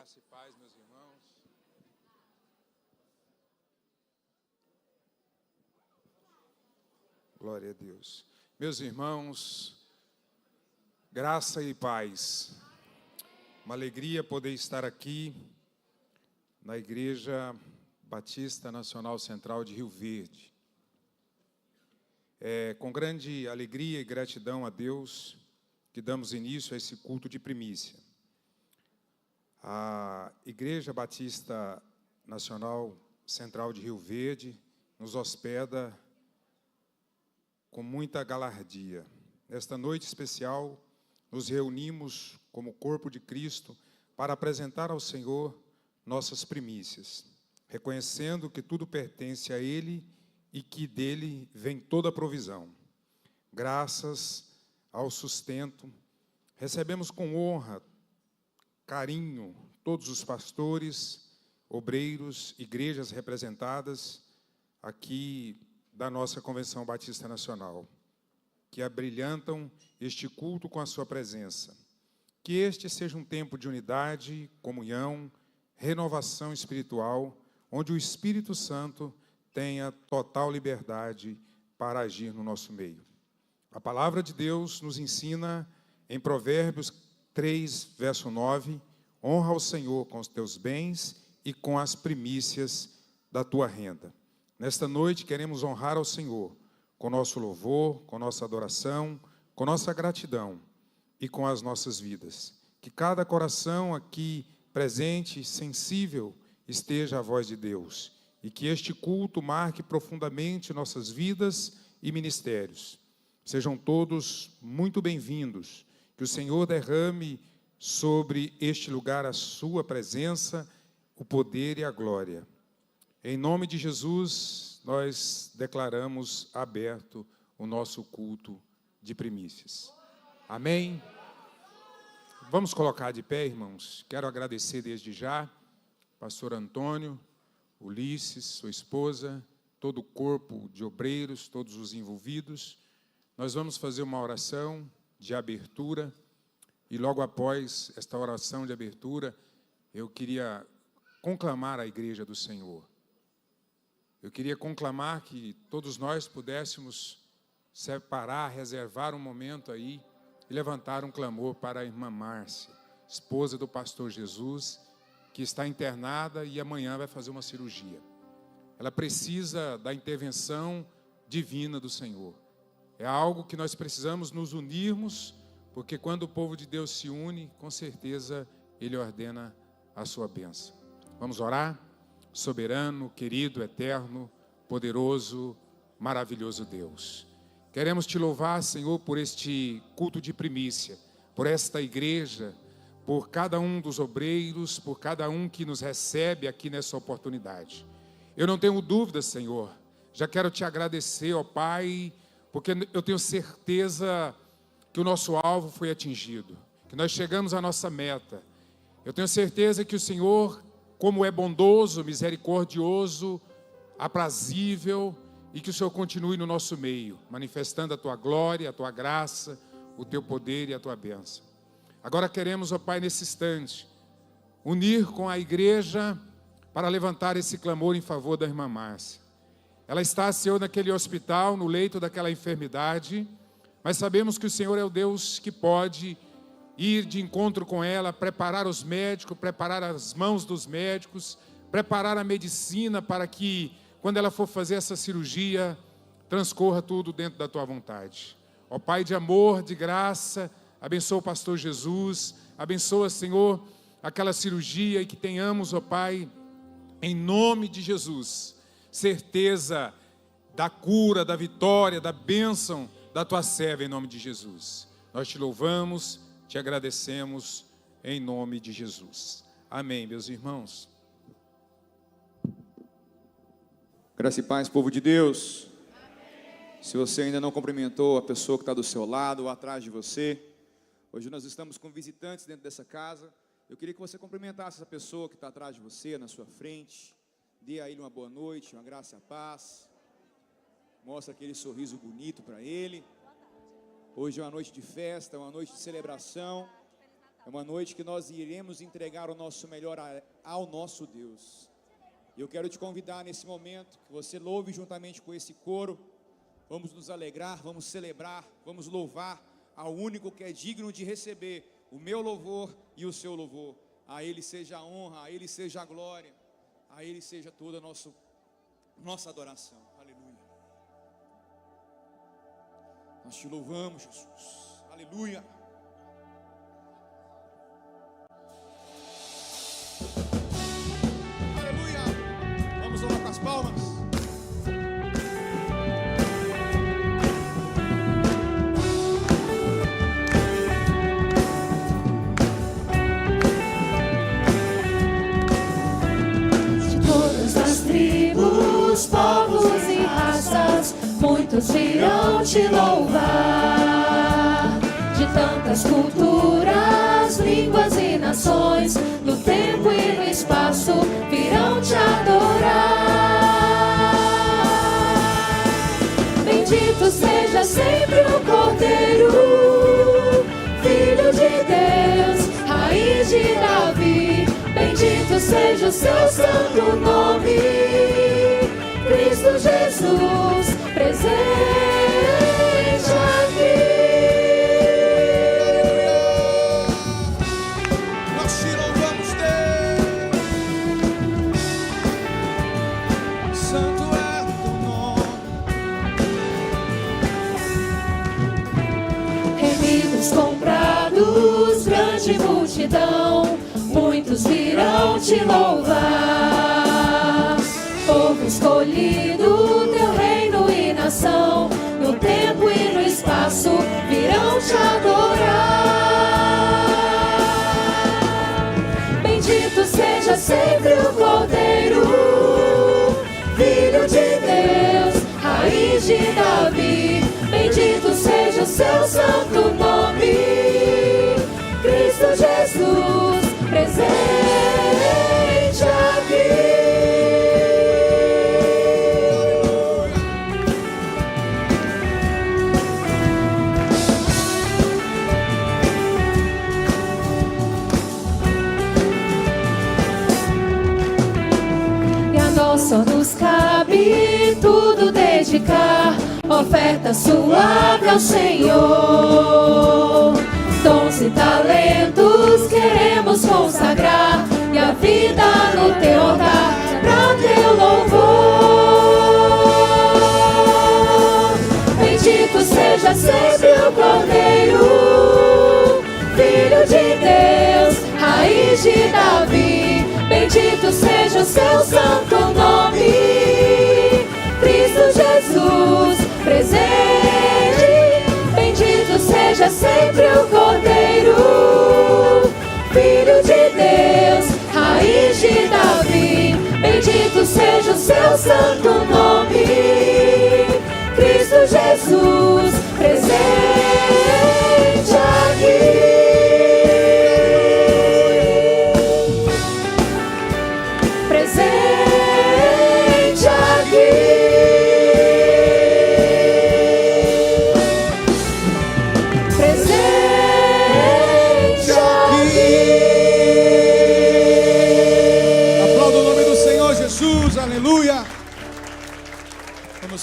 Graça e paz, meus irmãos. Glória a Deus. Meus irmãos, graça e paz. Uma alegria poder estar aqui na Igreja Batista Nacional Central de Rio Verde. É com grande alegria e gratidão a Deus que damos início a esse culto de primícia. A Igreja Batista Nacional Central de Rio Verde nos hospeda com muita galardia. Nesta noite especial, nos reunimos como corpo de Cristo para apresentar ao Senhor nossas primícias, reconhecendo que tudo pertence a Ele e que dele vem toda a provisão. Graças ao sustento, recebemos com honra, carinho, todos os pastores, obreiros, igrejas representadas aqui da nossa Convenção Batista Nacional, que abrilhantam este culto com a sua presença. Que este seja um tempo de unidade, comunhão, renovação espiritual, onde o Espírito Santo tenha total liberdade para agir no nosso meio. A palavra de Deus nos ensina em Provérbios 3, verso 9, honra ao Senhor com os teus bens e com as primícias da tua renda. Nesta noite queremos honrar ao Senhor com nosso louvor, com nossa adoração, com nossa gratidão e com as nossas vidas. Que cada coração aqui presente, sensível, esteja à voz de Deus e que este culto marque profundamente nossas vidas e ministérios. Sejam todos muito bem-vindos. Que o Senhor derrame sobre este lugar a sua presença, o poder e a glória. Em nome de Jesus, nós declaramos aberto o nosso culto de primícias. Amém? Vamos colocar de pé, irmãos. Quero agradecer desde já, pastor Antônio, Ulisses, sua esposa, todo o corpo de obreiros, todos os envolvidos. Nós vamos fazer uma oração de abertura e logo após esta oração de abertura, eu queria conclamar a igreja do Senhor. Eu queria conclamar que todos nós pudéssemos separar, reservar um momento aí e levantar um clamor para a irmã Márcia, esposa do pastor Jesus, que está internada e amanhã vai fazer uma cirurgia. Ela precisa da intervenção divina do Senhor. É algo que nós precisamos nos unirmos, porque quando o povo de Deus se une, com certeza Ele ordena a sua bênção. Vamos orar? Soberano, querido, eterno, poderoso, maravilhoso Deus. Queremos te louvar, Senhor, por este culto de primícia, por esta igreja, por cada um dos obreiros, por cada um que nos recebe aqui nessa oportunidade. Eu não tenho dúvida, Senhor, já quero te agradecer, ó Pai, porque eu tenho certeza que o nosso alvo foi atingido, que nós chegamos à nossa meta. Eu tenho certeza que o Senhor, como é bondoso, misericordioso, aprazível, e que o Senhor continue no nosso meio, manifestando a tua glória, a tua graça, o teu poder e a tua bênção. Agora queremos, ó Pai, nesse instante, unir com a igreja para levantar esse clamor em favor da irmã Márcia. Ela está, Senhor, naquele hospital, no leito daquela enfermidade, mas sabemos que o Senhor é o Deus que pode ir de encontro com ela, preparar os médicos, preparar as mãos dos médicos, preparar a medicina para que, quando ela for fazer essa cirurgia, transcorra tudo dentro da tua vontade. Ó Pai de amor, de graça, abençoa o pastor Jesus, abençoa, Senhor, aquela cirurgia e que tenhamos, ó Pai, em nome de Jesus, certeza da cura, da vitória, da bênção da tua serva em nome de Jesus. Nós te louvamos, te agradecemos em nome de Jesus. Amém, meus irmãos. Graça e paz, povo de Deus. Amém. Se você ainda não cumprimentou a pessoa que está do seu lado ou atrás de você, hoje nós estamos com visitantes dentro dessa casa. Eu queria que você cumprimentasse essa pessoa que está atrás de você, na sua frente. Dê a ele uma boa noite, uma graça e a paz. Mostra aquele sorriso bonito para ele. Hoje é uma noite de festa, uma noite de celebração. É uma noite que nós iremos entregar o nosso melhor ao nosso Deus. E eu quero te convidar nesse momento, que você louve juntamente com esse coro. Vamos nos alegrar, vamos celebrar, vamos louvar ao único que é digno de receber o meu louvor e o seu louvor. A Ele seja a honra, a Ele seja a glória, a Ele seja toda a nossa adoração. Aleluia. Nós te louvamos, Jesus. Aleluia. Aleluia. Vamos louvar com as palmas. Povos e raças, muitos virão te louvar. De tantas culturas, línguas e nações, no tempo e no espaço, virão te adorar. Bendito seja sempre o Cordeiro, Filho de Deus, Raiz de Davi. Bendito seja o seu santo nome, Cristo Jesus, presente aqui. Nós te louvamos, Deus. Santo é o teu nome. Remidos, comprados, grande multidão, muitos virão te louvar. Povo escolhido, teu reino e nação, no tempo e no espaço, virão te adorar. Bendito seja sempre o Cordeiro, Filho de Deus, Raiz de Davi. Bendito seja o seu santo nome, Cristo Jesus, presente aqui. Só nos cabe tudo dedicar, oferta suave ao Senhor. Dons e talentos queremos consagrar, e a vida no teu altar pra teu louvor. Bendito seja sempre o Cordeiro, Filho de Deus, Raiz de Davi. Bendito seja o seu santo nome, Cristo Jesus, presente. Bendito seja sempre o Cordeiro, Filho de Deus, Raiz de Davi. Bendito seja o seu santo nome, Cristo Jesus, presente aqui.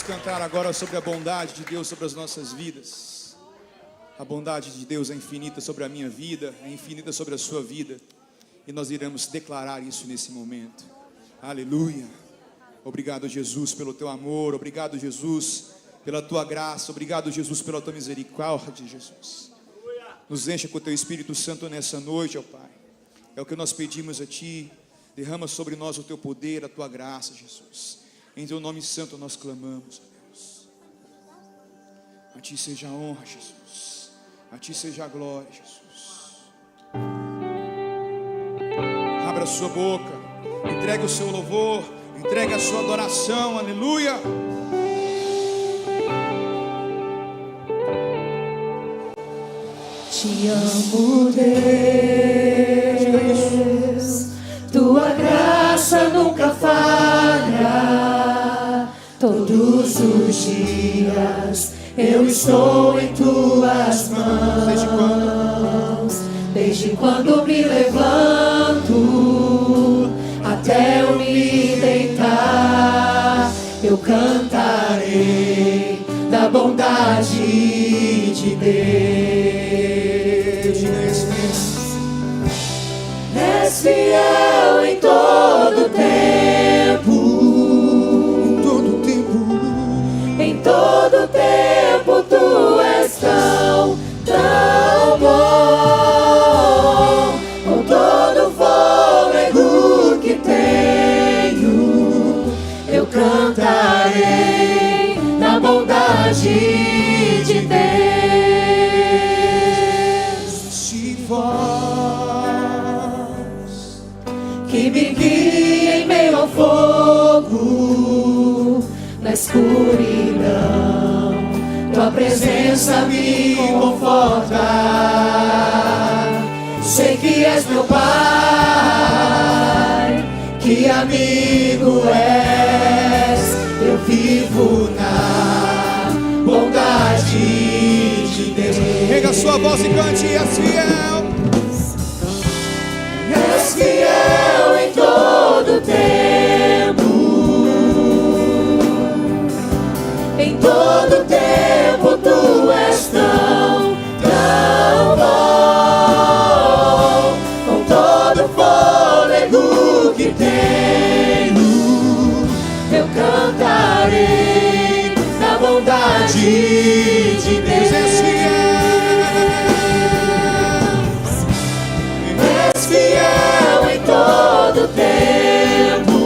Cantar agora sobre a bondade de Deus sobre as nossas vidas. A bondade de Deus é infinita sobre a minha vida, é infinita sobre a sua vida, e nós iremos declarar isso nesse momento. Aleluia. Obrigado, Jesus, pelo teu amor. Obrigado, Jesus, pela tua graça. Obrigado, Jesus, pela tua misericórdia, Jesus. Nos encha com o teu Espírito Santo nessa noite, ó Pai. É o que nós pedimos a ti. Derrama sobre nós o teu poder, a tua graça, Jesus. Em teu nome santo nós clamamos, Deus. A ti seja a honra, Jesus. A ti seja a glória, Jesus. Abra a sua boca, entregue o seu louvor, entregue a sua adoração, aleluia. Te amo, Deus, tua graça nunca falha. Todos os dias eu estou em tuas mãos. Desde quando me levanto até eu me deitar, eu cantarei da bondade de Deus. És fiel em todo tempo, em todo tempo tu és tão bom. Com todo fôlego que tenho, eu cantarei na bondade de Deus. Se vós que me guia em meio ao fogo, na escuridão, tua presença me conforta. Sei que és meu Pai, que amigo és. Eu vivo na bondade de Deus. Pega a sua voz e cante: és fiel. És fiel em todo tempo, em todo tempo tu és tão bom. Com todo fôlego que tenho, eu cantarei na bondade de Deus. És fiel em todo tempo,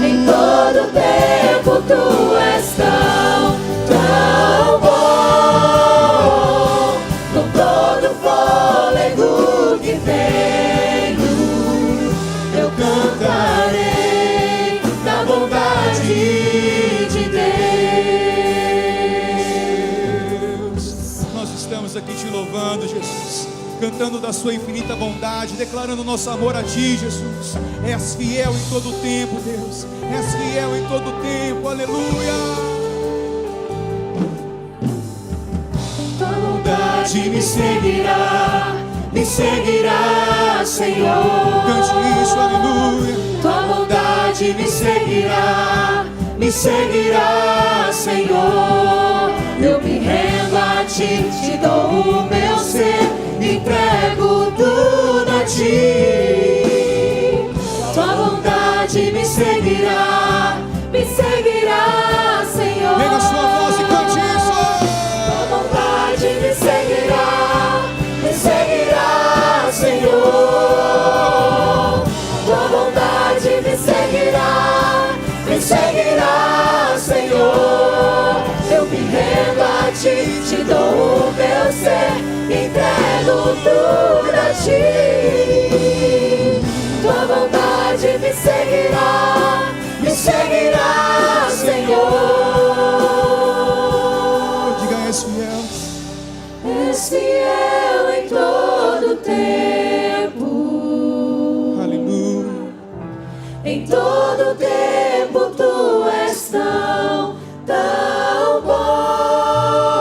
em todo tempo tu és tão bom. Com todo fôlego que tenho, eu cantarei da bondade de Deus. Nós estamos aqui te louvando, Jesus, cantando da sua infinita bondade, declarando nosso amor a ti, Jesus. És fiel em todo tempo, Deus. És fiel em todo tempo, aleluia. Tua bondade me seguirá, Senhor. Cante isso, aleluia. Tua bondade me seguirá, Senhor. Eu me rendo a ti, te dou o meu ser, entrego tudo a ti. Tua bondade me seguirá, Senhor. Pega a sua voz e cante isso. Tua bondade me seguirá, Senhor. Tua bondade me seguirá, Senhor. Eu me rendo a ti, te dou o meu ser, entrego tudo a ti. Tua bondade me seguirá, Senhor. Diga: és fiel. És fiel em todo tempo, Aleluia. em todo tempo tu és tão bom.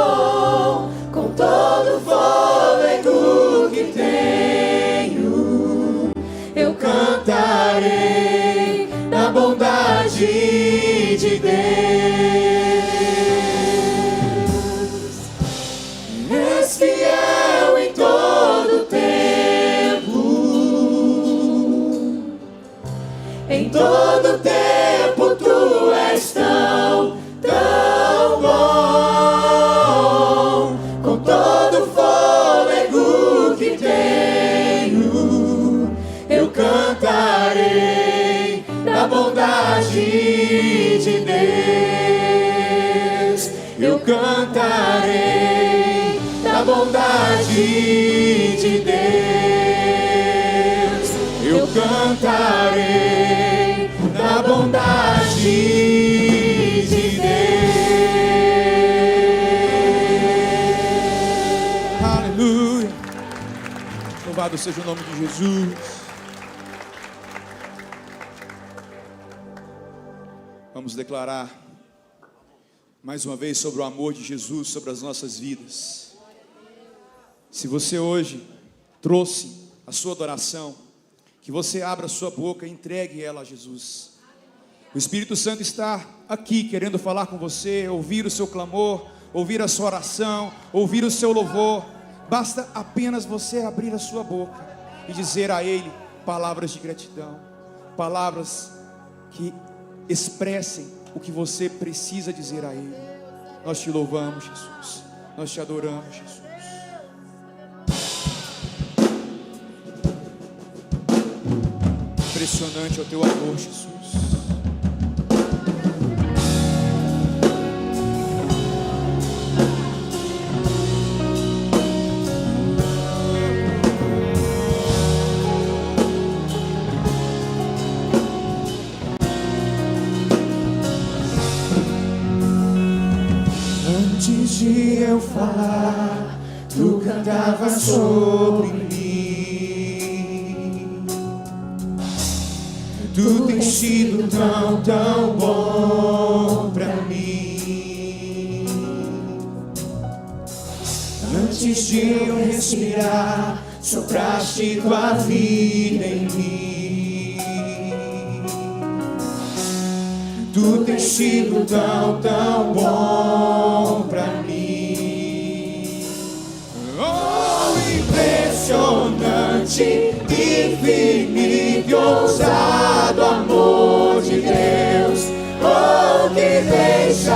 Com todo fôlego que tenho, eu cantarei na bondade de Deus. És fiel em todo tempo, em todo tempo tu és tão bom. Com todo fôlego que tenho, eu cantarei da bondade de Deus. Eu cantarei da bondade de Deus. Eu cantarei da bondade de Deus. Aleluia. Louvado seja o nome de Jesus. Vamos declarar mais uma vez sobre o amor de Jesus sobre as nossas vidas. Se você hoje trouxe a sua adoração, que você abra a sua boca e entregue ela a Jesus. O Espírito Santo está aqui querendo falar com você, ouvir o seu clamor, ouvir a sua oração, ouvir o seu louvor. Basta apenas você abrir a sua boca e dizer a Ele palavras de gratidão, palavras que expressem o que você precisa dizer a Ele. Nós te louvamos, Jesus. Nós te adoramos, Jesus. Impressionante é o teu amor, Jesus. Antes de eu falar, tu cantava sobre mim. Tu tens sido tão, tão bom pra mim. Antes de eu respirar, sopraste tua vida em mim. Tu tens sido tão, tão bom pra mim. Oh, impressionante, infinito e ousado amor de Deus. Oh, que deixa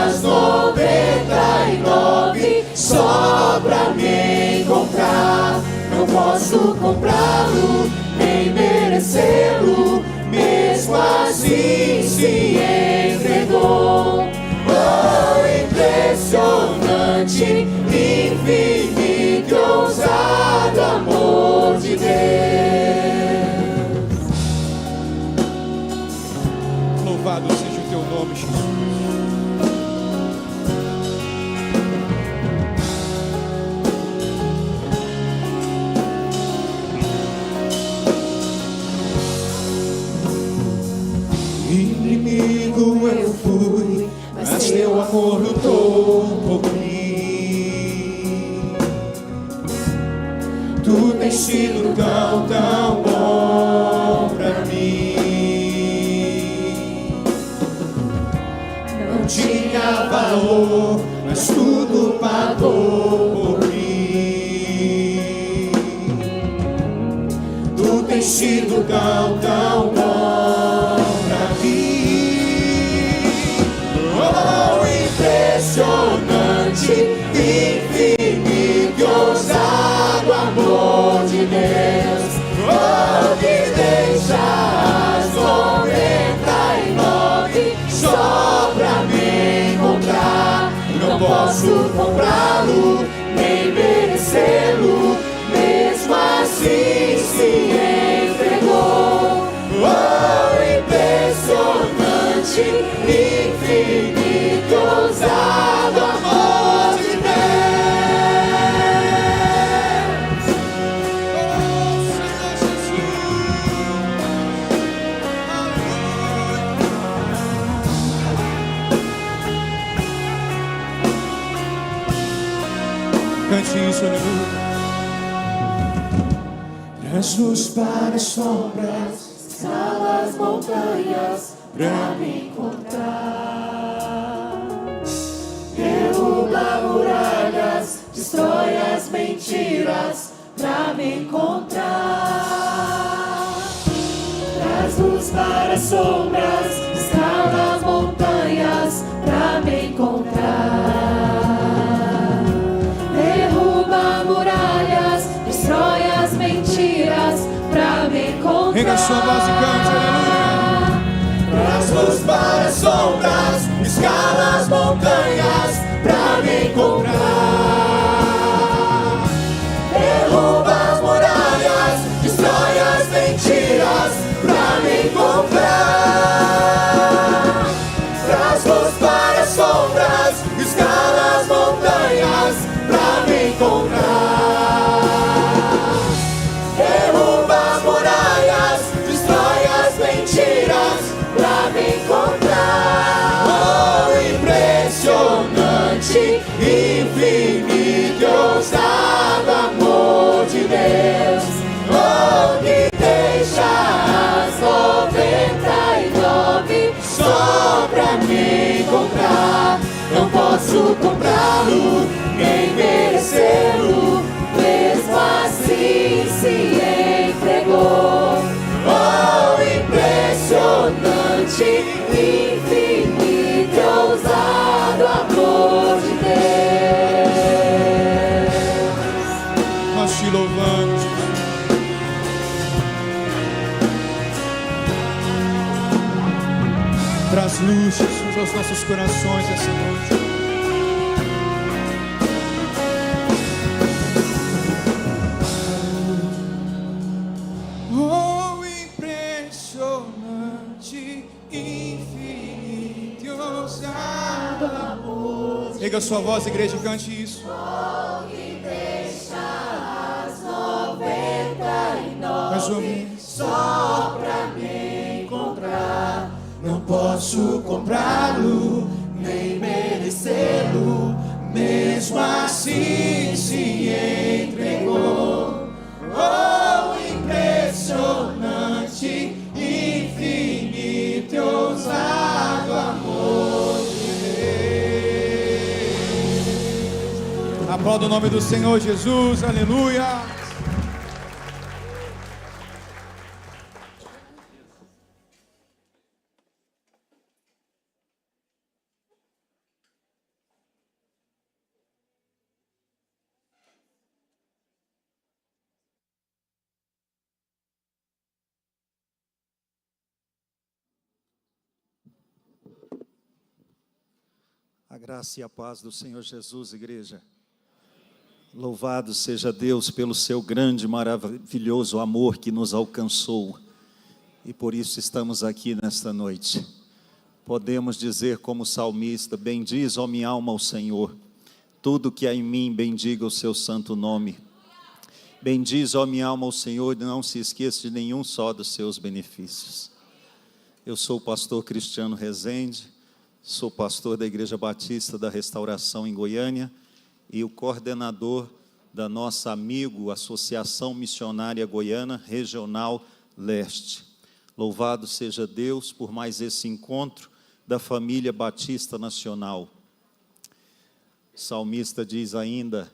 as 99 só pra me encontrar. Não posso comprá-lo, nem merecê-lo, mesmo assim se entregou. Oh, impressionante, infinito e ousado amor de Deus. Louvado seja o teu nome, Jesus. Inimigo eu fui, mas teu amor lutou por mim. Tu tens sido tão, tão bom pra mim. Não tinha valor, mas tudo pagou por mim. Tu tens sido tão, tão bom. Impressionante, infinito e ousado amor de Deus. Oh, que deixa as 99 só pra me encontrar. Não posso comprá-lo, nem merecê-lo, mesmo assim se entregou. Oh, impressionante, infinito, ousado amor de Deus. Oh, Senhor Jesus. Cante isso, aleluia. Traz luz para as sombras, escala as montanhas pra me encontrar. Derruba muralhas, destrói as mentiras pra me encontrar. Traz luz para as sombras, escala as montanhas pra me encontrar. Derruba muralhas, destrói as mentiras pra me encontrar. Rega a sua voz e cante, aleluia. Traz luz para as sombras, escala as montanhas pra me encontrar. Derruba as muralhas, destrói as mentiras pra me encontrar. Traz luz para as sombras, escala as montanhas pra me encontrar. Derruba as muralhas, destrói as mentiras pra me encontrar. Oh, impressionante, infinito e ousado posso comprá-lo, nem merecê-lo, mesmo assim se entregou. Oh, impressionante, infinito e ousado amor de Deus. Nós te louvamos. Traz luz, Jesus, aos nossos corações essa noite. Oh, impressionante, infinito e ousado amor. Erga sua voz, igreja, e cante isso. Oh, que deixa as 99 Mais uma vez. só pra me encontrar. Não posso comprá-lo, nem merecê-lo, mesmo assim se entregou. Oh, impressionante, infinito e ousado amor de Deus. Aplauda o nome do Senhor Jesus, aleluia. A graça e a paz do Senhor Jesus, igreja. Louvado seja Deus pelo seu grande e maravilhoso amor que nos alcançou. E por isso estamos aqui nesta noite. Podemos dizer como salmista: bendiz, ó minha alma, ao Senhor. Tudo que há em mim, bendiga o seu santo nome. Bendiz, ó minha alma, ao Senhor, e não se esqueça de nenhum só dos seus benefícios. Eu sou o pastor Cristiano Rezende. Sou pastor da Igreja Batista da Restauração em Goiânia e o coordenador da nossa Associação Missionária Goiana Regional Leste. Louvado seja Deus por mais esse encontro da família Batista Nacional. O salmista diz ainda: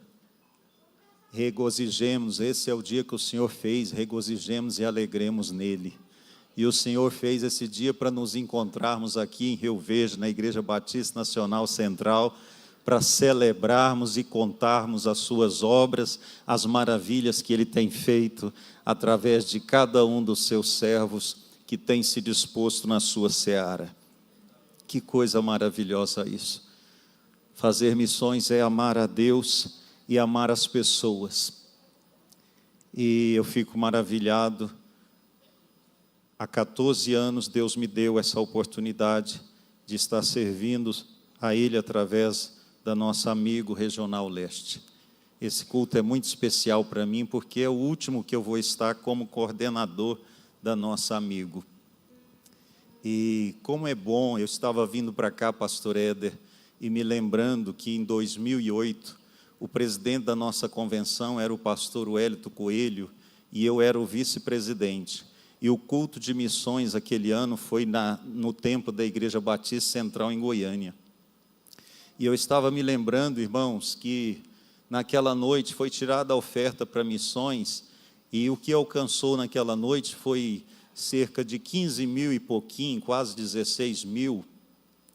regozijemos, esse é o dia que o Senhor fez, regozijemos e alegremos nele. E o Senhor fez esse dia para nos encontrarmos aqui em Rio Verde, na Igreja Batista Nacional Central, para celebrarmos e contarmos as suas obras, as maravilhas que Ele tem feito através de cada um dos seus servos que tem se disposto na sua seara. Que coisa maravilhosa isso! Fazer missões é amar a Deus e amar as pessoas. E eu fico maravilhado. Há 14 anos Deus me deu essa oportunidade de estar servindo a Ele através da nossa Amigo Regional Leste. Esse culto é muito especial para mim, porque é o último que eu vou estar como coordenador da nossa Amigo. E como é bom, eu estava vindo para cá, pastor Éder, e me lembrando que em 2008, o presidente da nossa convenção era o pastor Wellington Coelho, e eu era o vice-presidente. E o culto de missões aquele ano foi no templo da Igreja Batista Central em Goiânia. E eu estava me lembrando, irmãos, que naquela noite foi tirada a oferta para missões, e o que alcançou naquela noite foi cerca de 15 mil e pouquinho, quase 16 mil.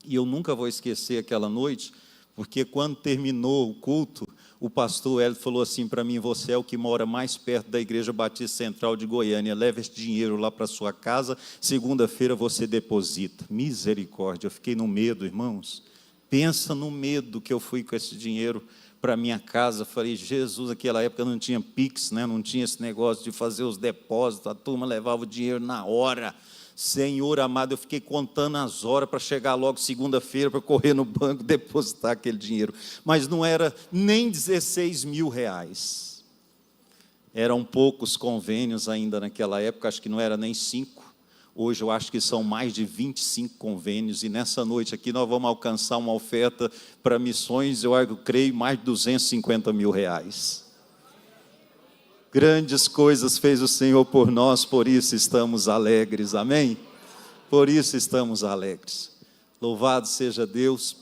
E eu nunca vou esquecer aquela noite, porque quando terminou o culto, o pastor Hélio falou assim para mim: você é o que mora mais perto da Igreja Batista Central de Goiânia, leva esse dinheiro lá para sua casa, segunda-feira você deposita. Misericórdia, eu fiquei no medo, irmãos. Pensa no medo que eu fui com esse dinheiro para minha casa. Falei: Jesus, naquela época não tinha Pix, né? Não tinha esse negócio de fazer os depósitos, a turma levava o dinheiro na hora. Senhor amado, eu fiquei contando as horas para chegar logo segunda-feira para correr no banco depositar aquele dinheiro. Mas não era nem 16 mil reais. Eram poucos convênios ainda naquela época, acho que não era nem 5. Hoje eu acho que são mais de 25 convênios. E nessa noite aqui nós vamos alcançar uma oferta para missões, eu creio, mais de 250 mil reais. Grandes coisas fez o Senhor por nós, por isso estamos alegres, amém? Por isso estamos alegres. Louvado seja Deus.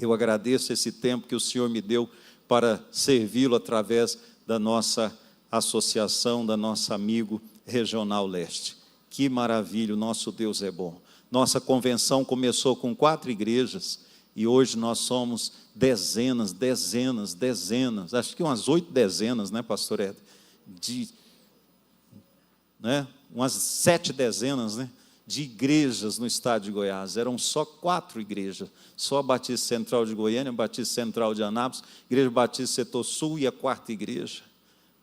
Eu agradeço esse tempo que o Senhor me deu para servi-lo através da nossa associação, da nossa amigo Regional Leste. Que maravilha, o nosso Deus é bom. Nossa convenção começou com 4 igrejas e hoje nós somos dezenas, acho que umas 8 dezenas, né, pastor Éder? Umas 7 dezenas, né, de igrejas no estado de Goiás. Eram só 4 igrejas, só a Batista Central de Goiânia, a Batista Central de Anápolis, Igreja Batista Setor Sul e a 4ª igreja.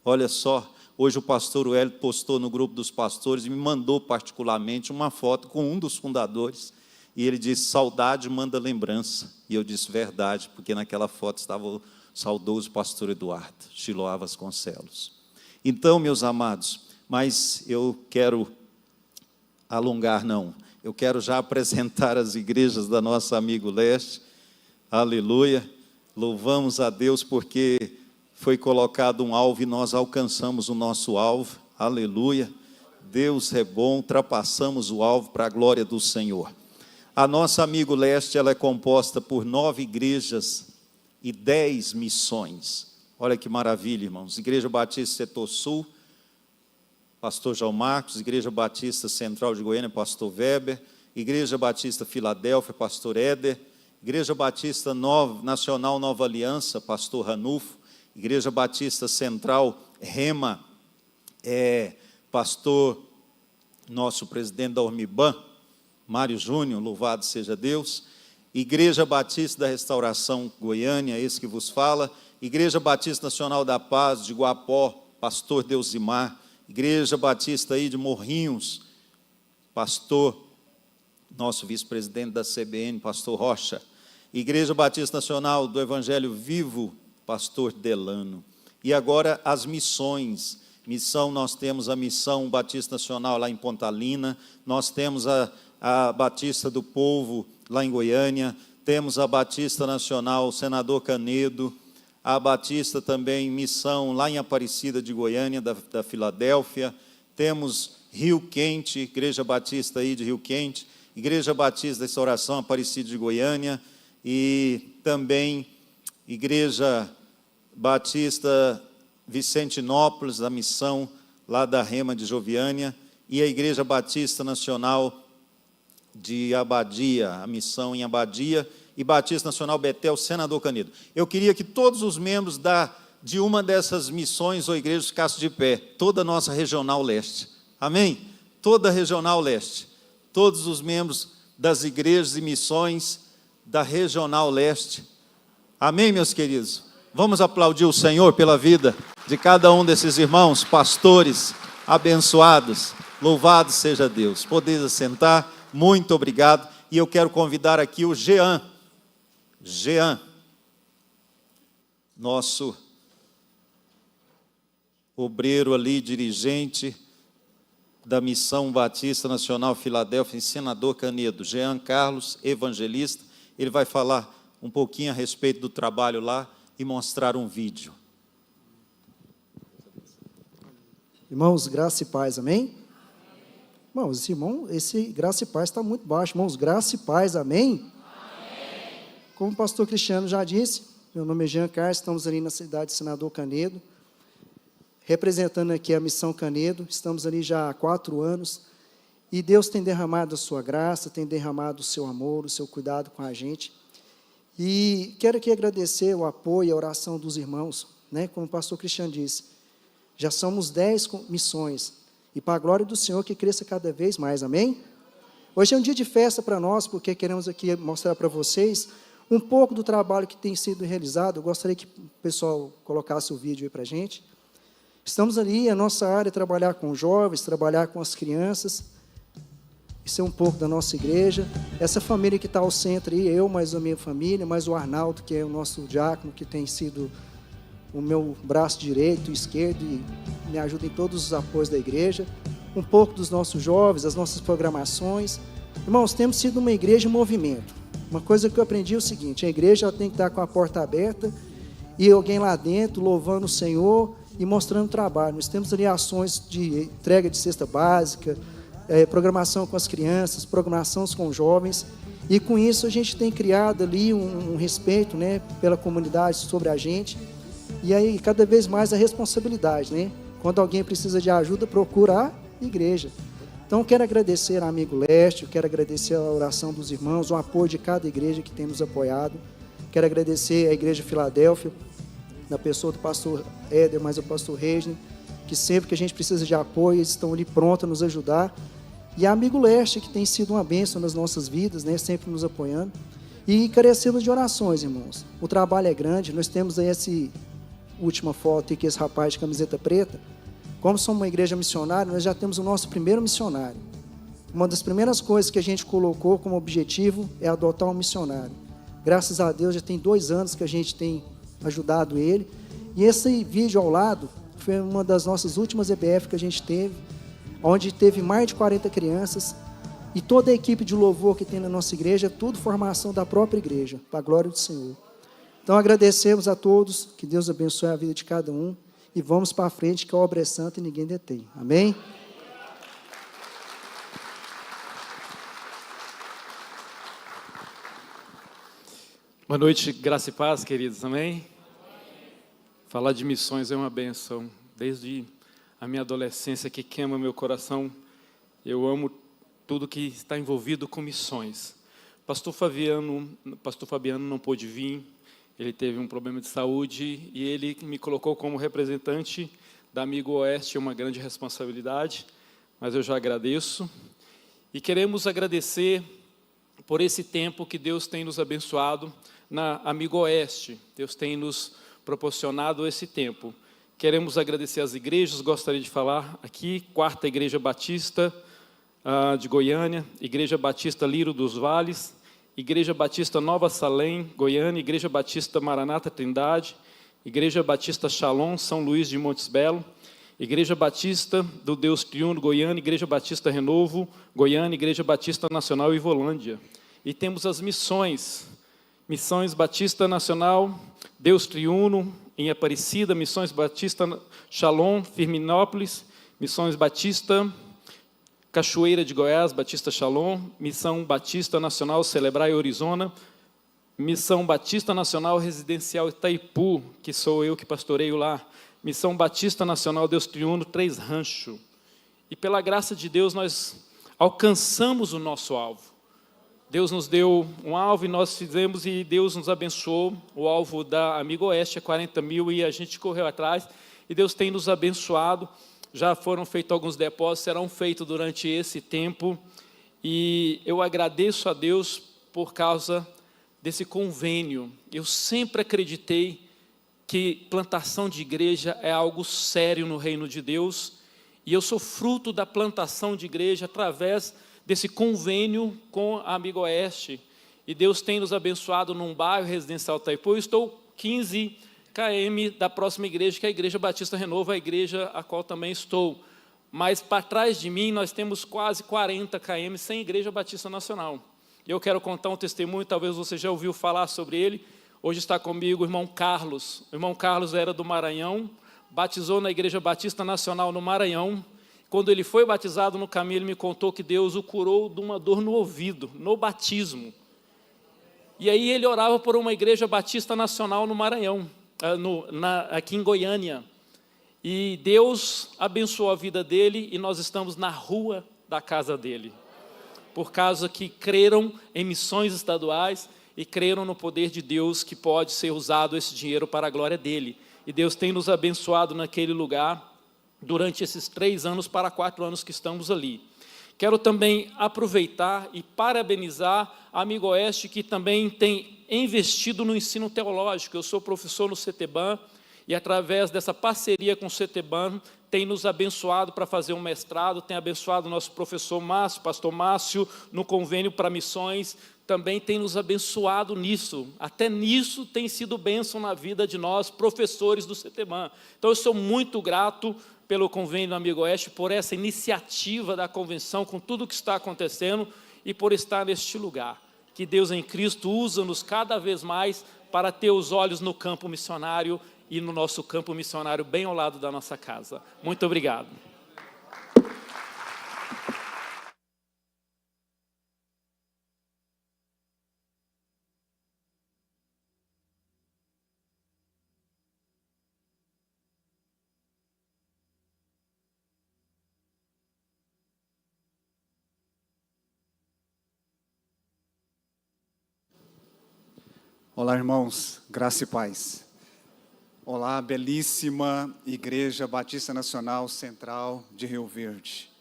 Olha só, hoje o pastor Wellington postou no grupo dos pastores e me mandou particularmente uma foto com um dos fundadores. E ele disse, saudade manda lembrança. E eu disse, verdade, porque naquela foto estava o saudoso pastor Eduardo, Chiloá Vasconcelos. Então, meus amados, mas eu quero alongar, não. Eu quero já apresentar as igrejas da nossa amigo Leste. Aleluia. Louvamos a Deus porque foi colocado um alvo e nós alcançamos o nosso alvo. Aleluia. Deus é bom, ultrapassamos o alvo para a glória do Senhor. A nossa amigo Leste, ela é composta por 9 igrejas e 10 missões. Olha que maravilha, irmãos. Igreja Batista Setor Sul, pastor João Marcos. Igreja Batista Central de Goiânia, pastor Weber. Igreja Batista Filadélfia, pastor Éder. Igreja Batista Nacional Nova Aliança, pastor Ranulfo. Igreja Batista Central Rema, pastor nosso presidente da Ormiban, Mário Júnior, louvado seja Deus. Igreja Batista da Restauração Goiânia, esse que vos fala. Igreja Batista Nacional da Paz de Guapó, pastor Deusimar. Igreja Batista aí de Morrinhos, pastor, nosso vice-presidente da CBN, pastor Rocha. Igreja Batista Nacional do Evangelho Vivo, pastor Delano. E agora as missões. Nós temos a Missão Batista Nacional lá em Pontalina, nós temos a Batista do Povo lá em Goiânia, temos a Batista Nacional Senador Canedo, a Batista também Missão lá em Aparecida de Goiânia, da Filadélfia, temos Rio Quente, Igreja Batista aí de Rio Quente, Igreja Batista da Restauração Aparecida de Goiânia e também Igreja Batista Vicentinópolis, da missão lá da Rema de Joviânia, e a Igreja Batista Nacional de Abadia, a missão em Abadia, e Batista Nacional Betel, Senador Canedo. Eu queria que todos os membros de uma dessas missões ou igrejas ficassem de pé, toda a nossa Regional Leste. Amém? Toda a Regional Leste. Todos os membros das igrejas e missões da Regional Leste. Amém, meus queridos? Vamos aplaudir o Senhor pela vida de cada um desses irmãos, pastores, abençoados. Louvado seja Deus. Podeis assentar. Muito obrigado. E eu quero convidar aqui o Jean, nosso obreiro ali, dirigente da Missão Batista Nacional Filadélfia, Senador Canedo, Jean Carlos, evangelista. Ele vai falar um pouquinho a respeito do trabalho lá e mostrar um vídeo. Irmãos, graça e paz, amém? Irmãos, esse graça e paz está muito baixo. Irmãos, graça e paz, amém? Como o pastor Cristiano já disse, meu nome é Jean Carlos, estamos ali na cidade de Senador Canedo, representando aqui a Missão Canedo, estamos ali já há 4 anos, e Deus tem derramado a sua graça, tem derramado o seu amor, o seu cuidado com a gente, e quero aqui agradecer o apoio e a oração dos irmãos, né? Como o pastor Cristiano disse, já somos 10 missões, e para a glória do Senhor que cresça cada vez mais, amém? Hoje é um dia de festa para nós, porque queremos aqui mostrar para vocês um pouco do trabalho que tem sido realizado. Eu gostaria que o pessoal colocasse o vídeo aí para a gente. Estamos ali, a nossa área é trabalhar com jovens, trabalhar com as crianças. Isso é um pouco da nossa igreja. Essa família que está ao centro aí, eu mais a minha família, mais o Arnaldo, que é o nosso diácono, que tem sido o meu braço direito e esquerdo e me ajuda em todos os apoios da igreja. Um pouco dos nossos jovens, as nossas programações. Irmãos, temos sido uma igreja em movimento. Uma coisa que eu aprendi é o seguinte: a igreja ela tem que estar com a porta aberta e alguém lá dentro louvando o Senhor e mostrando trabalho. Nós temos ali ações de entrega de cesta básica, programação com as crianças, programação com os jovens. E com isso a gente tem criado ali um respeito, né, pela comunidade, sobre a gente. E aí cada vez mais a responsabilidade, né? Quando alguém precisa de ajuda, procura a igreja. Então eu quero agradecer ao amigo Leste, eu quero agradecer a oração dos irmãos, o apoio de cada igreja que tem nos apoiado. Quero agradecer à Igreja Filadélfia, na pessoa do pastor Éder, mas o pastor Regne, que sempre que a gente precisa de apoio, eles estão ali prontos a nos ajudar. E a amigo Leste, que tem sido uma bênção nas nossas vidas, né, sempre nos apoiando. E carecemos de orações, irmãos. O trabalho é grande, nós temos aí essa última foto aqui, esse rapaz de camiseta preta. Como somos uma igreja missionária, nós já temos o nosso primeiro missionário. Uma das primeiras coisas que a gente colocou como objetivo é adotar um missionário. Graças a Deus, já tem 2 anos que a gente tem ajudado ele. E esse vídeo ao lado foi uma das nossas últimas EBF que a gente teve, onde teve mais de 40 crianças. E toda a equipe de louvor que tem na nossa igreja, tudo formação da própria igreja, para a glória do Senhor. Então agradecemos a todos, que Deus abençoe a vida de cada um. E vamos para frente, que a obra é santa e ninguém detém. Amém? Boa noite, graça e paz, queridos, amém? Falar de missões é uma benção. Desde a minha adolescência, que queima meu coração, eu amo tudo que está envolvido com missões. Pastor Fabiano não pôde vir, ele teve um problema de saúde e ele me colocou como representante da Amigo Oeste, uma grande responsabilidade, mas eu já agradeço. E queremos agradecer por esse tempo que Deus tem nos abençoado na Amigo Oeste. Deus tem nos proporcionado esse tempo. Queremos agradecer às igrejas, gostaria de falar aqui, 4ª Igreja Batista de Goiânia, Igreja Batista Lírio dos Vales, Igreja Batista Nova Salém, Goiânia, Igreja Batista Maranata Trindade, Igreja Batista Shalom, São Luís de Montes Belo, Igreja Batista do Deus Triuno, Goiânia, Igreja Batista Renovo, Goiânia, Igreja Batista Nacional Ivolândia. E temos as missões Batista Nacional, Deus Triuno, em Aparecida, Missões Batista Shalom, Firminópolis, Missões Batista Cachoeira de Goiás, Batista Shalom, Missão Batista Nacional Celebrar Arizona, Missão Batista Nacional Residencial Itaipu, que sou eu que pastoreio lá, Missão Batista Nacional Deus Triuno, 3 Rancho. E pela graça de Deus nós alcançamos o nosso alvo. Deus nos deu um alvo e nós fizemos e Deus nos abençoou. O alvo da Amigo Oeste é 40 mil e a gente correu atrás e Deus tem nos abençoado. Já foram feitos alguns depósitos, serão feitos durante esse tempo. E eu agradeço a Deus por causa desse convênio. Eu sempre acreditei que plantação de igreja é algo sério no reino de Deus. E eu sou fruto da plantação de igreja através desse convênio com a Amigo Oeste. E Deus tem nos abençoado num bairro residencial Itaipu. Eu estou 15 km da próxima igreja, que é a Igreja Batista Renovo, a igreja a qual também estou. Mas para trás de mim nós temos quase 40 km sem Igreja Batista Nacional. E eu quero contar um testemunho, talvez você já ouviu falar sobre ele. Hoje está comigo o irmão Carlos. O irmão Carlos era do Maranhão, batizou na Igreja Batista Nacional no Maranhão. Quando ele foi batizado no caminho, ele me contou que Deus o curou de uma dor no ouvido, no batismo. E aí ele orava por uma Igreja Batista Nacional no Maranhão, aqui em Goiânia. E Deus abençoou a vida dele e nós estamos na rua da casa dele. Por causa que creram em missões estaduais e creram no poder de Deus que pode ser usado esse dinheiro para a glória dele. E Deus tem nos abençoado naquele lugar durante esses 3 anos para 4 anos que estamos ali. Quero também aproveitar e parabenizar a Amigo Oeste, que também tem investido no ensino teológico. Eu sou professor no CETEBAN e através dessa parceria com o CETEBAN tem nos abençoado para fazer um mestrado, tem abençoado o nosso professor Márcio, pastor Márcio, no convênio para missões, também tem nos abençoado nisso. Até nisso tem sido bênção na vida de nós, professores do CETEBAN. Então eu sou muito grato pelo convênio do Amigo Oeste, por essa iniciativa da convenção, com tudo o que está acontecendo e por estar neste lugar. Que Deus em Cristo usa-nos cada vez mais para ter os olhos no campo missionário e no nosso campo missionário bem ao lado da nossa casa. Muito obrigado. Olá, irmãos, graça e paz. Olá, belíssima Igreja Batista Nacional Central de Rio Verde.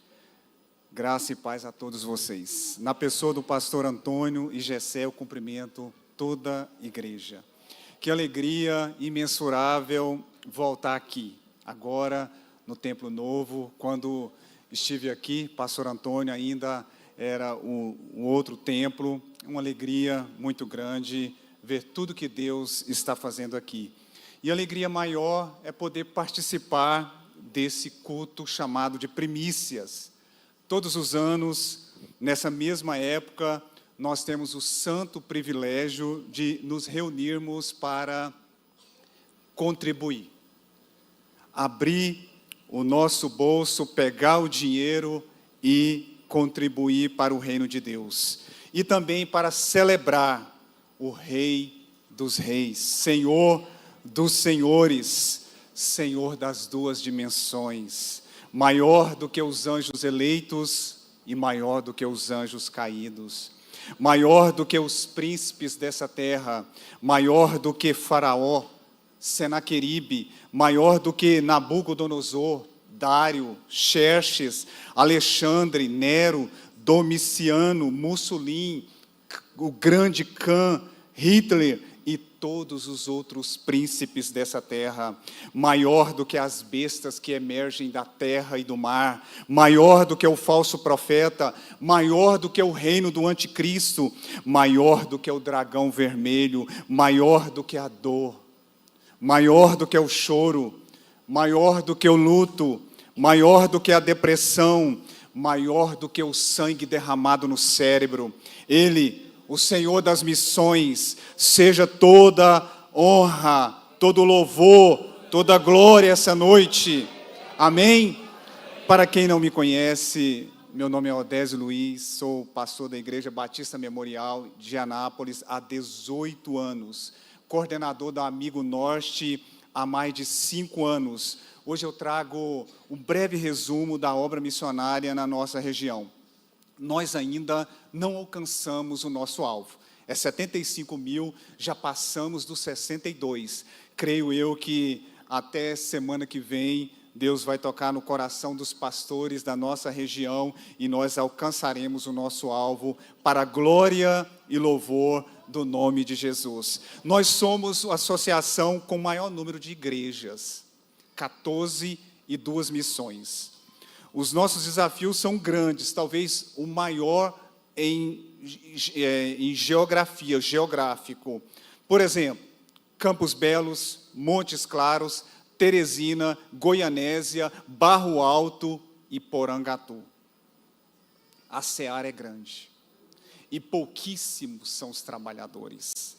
Graça e paz a todos vocês. Na pessoa do pastor Antônio e Gessé, eu cumprimento toda a igreja. Que alegria imensurável voltar aqui, agora no Templo Novo. Quando estive aqui, pastor Antônio ainda era um outro templo, uma alegria muito grande ver tudo que Deus está fazendo aqui. E a alegria maior é poder participar desse culto chamado de primícias. Todos os anos, nessa mesma época, nós temos o santo privilégio de nos reunirmos para contribuir. Abrir o nosso bolso, pegar o dinheiro e contribuir para o reino de Deus. E também para celebrar o Rei dos Reis, Senhor dos Senhores, Senhor das duas dimensões, maior do que os anjos eleitos e maior do que os anjos caídos, maior do que os príncipes dessa terra, maior do que Faraó, Senaqueribe, maior do que Nabucodonosor, Dário, Xerxes, Alexandre, Nero, Domiciano, Mussolini, o grande Khan, Hitler e todos os outros príncipes dessa terra, maior do que as bestas que emergem da terra e do mar, maior do que o falso profeta, maior do que o reino do anticristo, maior do que o dragão vermelho, maior do que a dor, maior do que o choro, maior do que o luto, maior do que a depressão, maior do que o sangue derramado no cérebro. Ele, o Senhor das missões, seja toda honra, todo louvor, toda glória essa noite. Amém? Para quem não me conhece, meu nome é Odésio Luiz, sou pastor da Igreja Batista Memorial de Anápolis há 18 anos, coordenador da Amigo Norte há mais de 5 anos. Hoje eu trago um breve resumo da obra missionária na nossa região. Nós ainda não alcançamos o nosso alvo. É 75 mil, já passamos dos 62. Creio eu que até semana que vem, Deus vai tocar no coração dos pastores da nossa região e nós alcançaremos o nosso alvo para a glória e louvor do nome de Jesus. Nós somos a associação com o maior número de igrejas, 14 e 2 missões. Os nossos desafios são grandes, talvez o maior em geográfico. Por exemplo, Campos Belos, Montes Claros, Teresina, Goianésia, Barro Alto e Porangatu. A seara é grande e pouquíssimos são os trabalhadores.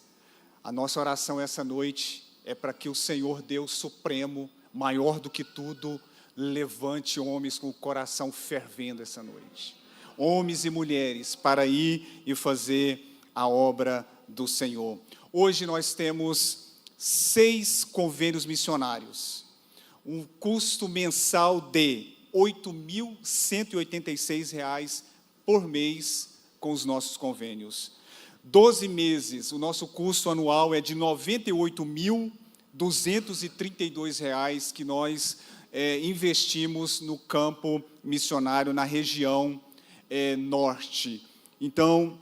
A nossa oração essa noite é para que o Senhor Deus Supremo, maior do que tudo, levante homens com o coração fervendo essa noite. Homens e mulheres para ir e fazer a obra do Senhor. Hoje nós temos 6 convênios missionários. Um custo mensal de R$ 8.186 por mês com os nossos convênios. 12 meses, o nosso custo anual é de R$ 98.232 que nós investimos no campo missionário na região norte. Então,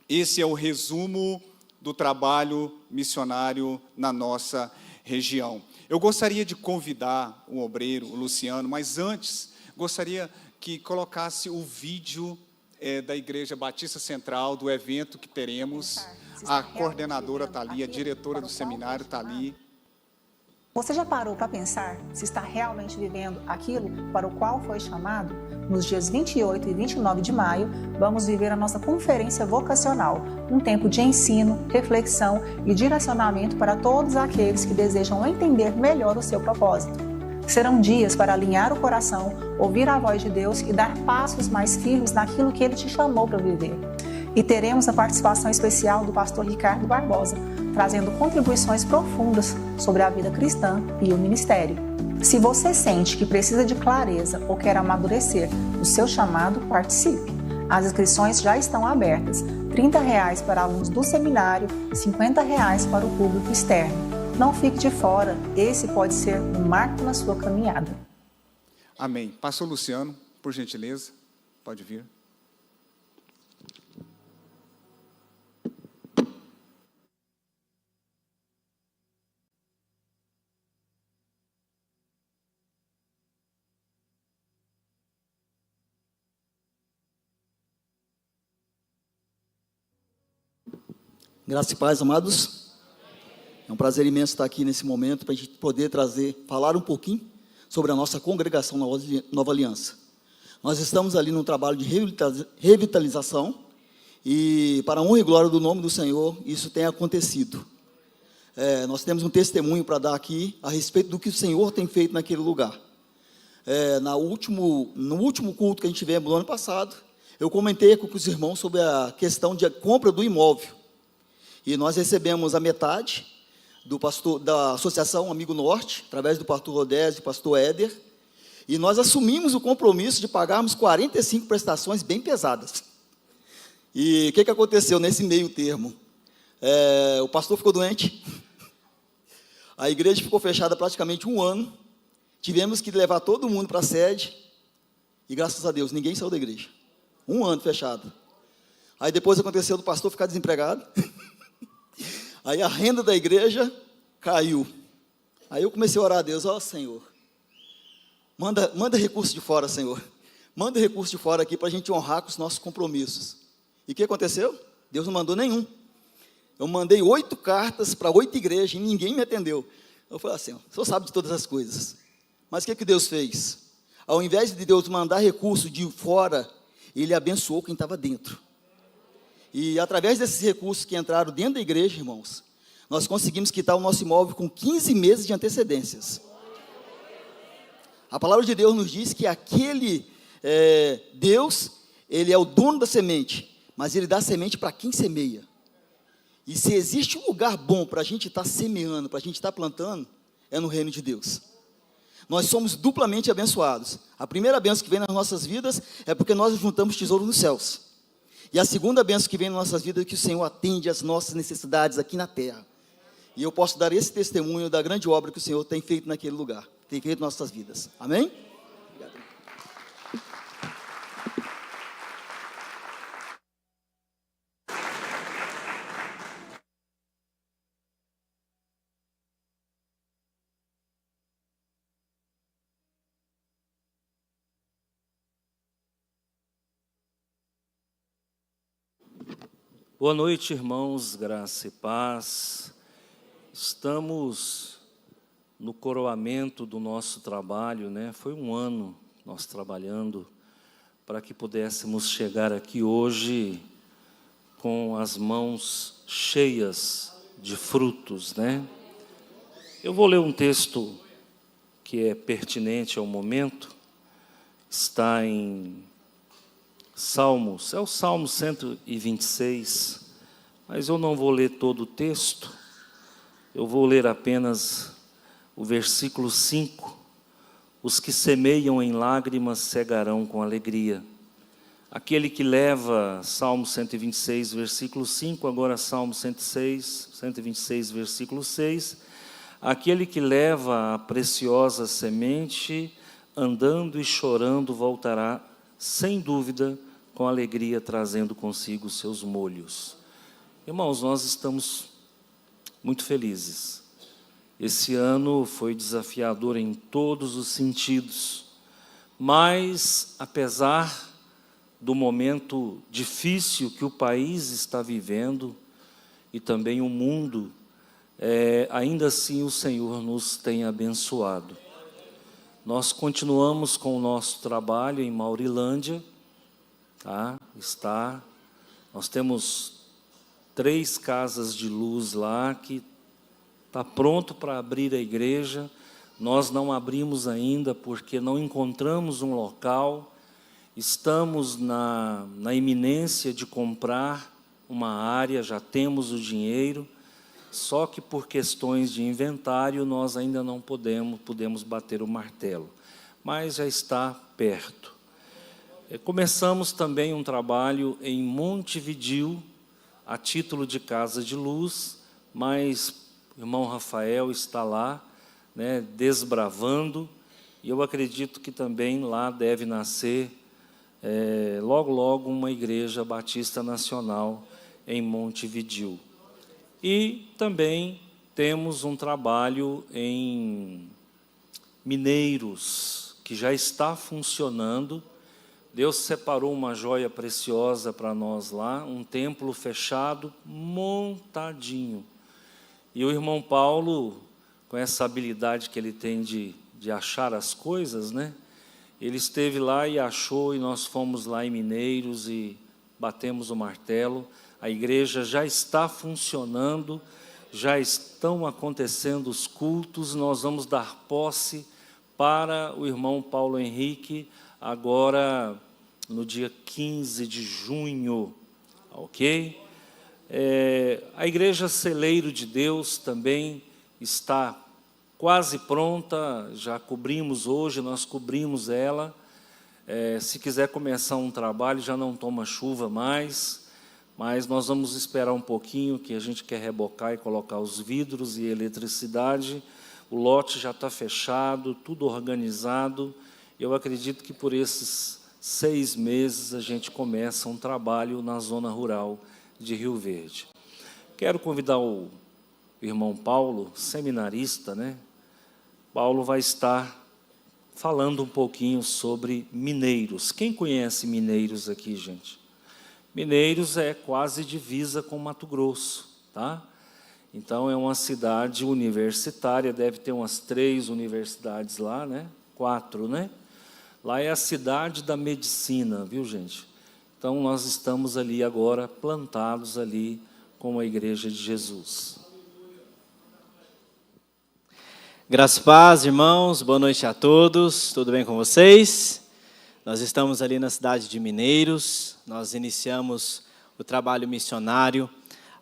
esse é o resumo do trabalho missionário na nossa região. Eu gostaria de convidar o obreiro, o Luciano, mas antes, gostaria que colocasse o vídeo da Igreja Batista Central, do evento que teremos. A coordenadora está ali, a diretora do seminário está ali. Você já parou para pensar se está realmente vivendo aquilo para o qual foi chamado? Nos dias 28 e 29 de maio, vamos viver a nossa conferência vocacional, um tempo de ensino, reflexão e direcionamento para todos aqueles que desejam entender melhor o seu propósito. Serão dias para alinhar o coração, ouvir a voz de Deus e dar passos mais firmes naquilo que Ele te chamou para viver. E teremos a participação especial do pastor Ricardo Barbosa, trazendo contribuições profundas sobre a vida cristã e o ministério. Se você sente que precisa de clareza ou quer amadurecer o seu chamado, participe. As inscrições já estão abertas. R$ 30 para alunos do seminário e R$ 50 para o público externo. Não fique de fora, esse pode ser um marco na sua caminhada. Amém. Pastor Luciano, por gentileza, pode vir. Graça e paz, amados. É um prazer imenso estar aqui nesse momento para a gente poder falar um pouquinho sobre a nossa congregação Nova Aliança. Nós estamos ali num trabalho de revitalização e, para a honra e glória do nome do Senhor, isso tem acontecido. Nós temos um testemunho para dar aqui a respeito do que o Senhor tem feito naquele lugar. No último culto que a gente tivemos no ano passado, eu comentei com os irmãos sobre a questão de compra do imóvel. E nós recebemos a metade da Associação Amigo Norte, através do pastor Rodésio e do pastor Éder, e nós assumimos o compromisso de pagarmos 45 prestações bem pesadas. E o que aconteceu nesse meio termo? O pastor ficou doente, a igreja ficou fechada praticamente um ano, tivemos que levar todo mundo para a sede, e graças a Deus, ninguém saiu da igreja. Um ano fechado. Aí depois aconteceu do pastor ficar desempregado, aí a renda da igreja caiu. Aí eu comecei a orar a Deus, Senhor, manda recurso de fora, Senhor. Manda recurso de fora aqui para a gente honrar com os nossos compromissos. E o que aconteceu? Deus não mandou nenhum. Eu mandei 8 cartas para 8 igrejas e ninguém me atendeu. Eu falei assim, o Senhor sabe de todas as coisas. Mas o que Deus fez? Ao invés de Deus mandar recurso de fora, Ele abençoou quem estava dentro. E através desses recursos que entraram dentro da igreja, irmãos, nós conseguimos quitar o nosso imóvel com 15 meses de antecedências. A palavra de Deus nos diz que aquele Deus, Ele é o dono da semente, mas Ele dá semente para quem semeia. E se existe um lugar bom para a gente estar semeando, para a gente estar plantando, é no reino de Deus. Nós somos duplamente abençoados. A primeira bênção que vem nas nossas vidas é porque nós juntamos tesouro nos céus. E a segunda bênção que vem nas nossas vidas é que o Senhor atende às nossas necessidades aqui na terra. E eu posso dar esse testemunho da grande obra que o Senhor tem feito naquele lugar, tem feito em nossas vidas. Amém? Obrigado. Boa noite, irmãos, graça e paz. Estamos no coroamento do nosso trabalho, né? Foi um ano nós trabalhando para que pudéssemos chegar aqui hoje com as mãos cheias de frutos, né? Eu vou ler um texto que é pertinente ao momento, está em Salmos, é o Salmo 126, mas eu não vou ler todo o texto, eu vou ler apenas o versículo 5. Os que semeiam em lágrimas cegarão com alegria. Aquele que leva, Salmo 126, versículo 5, agora Salmo 126, versículo 6, aquele que leva a preciosa semente, andando e chorando, voltará, sem dúvida, com alegria, trazendo consigo os seus molhos. Irmãos, nós estamos muito felizes. Esse ano foi desafiador em todos os sentidos, mas, apesar do momento difícil que o país está vivendo, e também o mundo, ainda assim o Senhor nos tem abençoado. Nós continuamos com o nosso trabalho em Maurilândia, nós temos 3 casas de luz lá, que está pronto para abrir a igreja. Nós não abrimos ainda porque não encontramos um local, estamos na iminência de comprar uma área, já temos o dinheiro, só que por questões de inventário nós ainda não podemos bater o martelo, mas já está perto. Começamos também um trabalho em Montevidéu, a título de casa de luz, mas o irmão Rafael está lá, né, desbravando, e eu acredito que também lá deve nascer, logo, logo, uma igreja batista nacional em Montevidéu. E também temos um trabalho em Mineiros, que já está funcionando. Deus separou uma joia preciosa para nós lá, um templo fechado, montadinho. E o irmão Paulo, com essa habilidade que ele tem de achar as coisas, né? Ele esteve lá e achou, e nós fomos lá em Mineiros e batemos o martelo. A igreja já está funcionando, já estão acontecendo os cultos, nós vamos dar posse para o irmão Paulo Henrique, agora no dia 15 de junho, ok? A igreja Celeiro de Deus também está quase pronta, já cobrimos hoje, nós cobrimos ela. Se quiser começar um trabalho, já não toma chuva mais, mas nós vamos esperar um pouquinho, que a gente quer rebocar e colocar os vidros e eletricidade. O lote já está fechado, tudo organizado. Eu acredito que por esses 6 meses a gente começa um trabalho na zona rural de Rio Verde. Quero convidar o irmão Paulo, seminarista, né? Paulo vai estar falando um pouquinho sobre Mineiros. Quem conhece Mineiros aqui, gente? Mineiros é quase divisa com Mato Grosso, tá? Então, é uma cidade universitária, deve ter umas 3 universidades lá, né? 4, né? Lá é a cidade da medicina, viu, gente? Então, nós estamos ali agora, plantados ali com a Igreja de Jesus. Graça e paz, irmãos, boa noite a todos, tudo bem com vocês? Nós estamos ali na cidade de Mineiros, nós iniciamos o trabalho missionário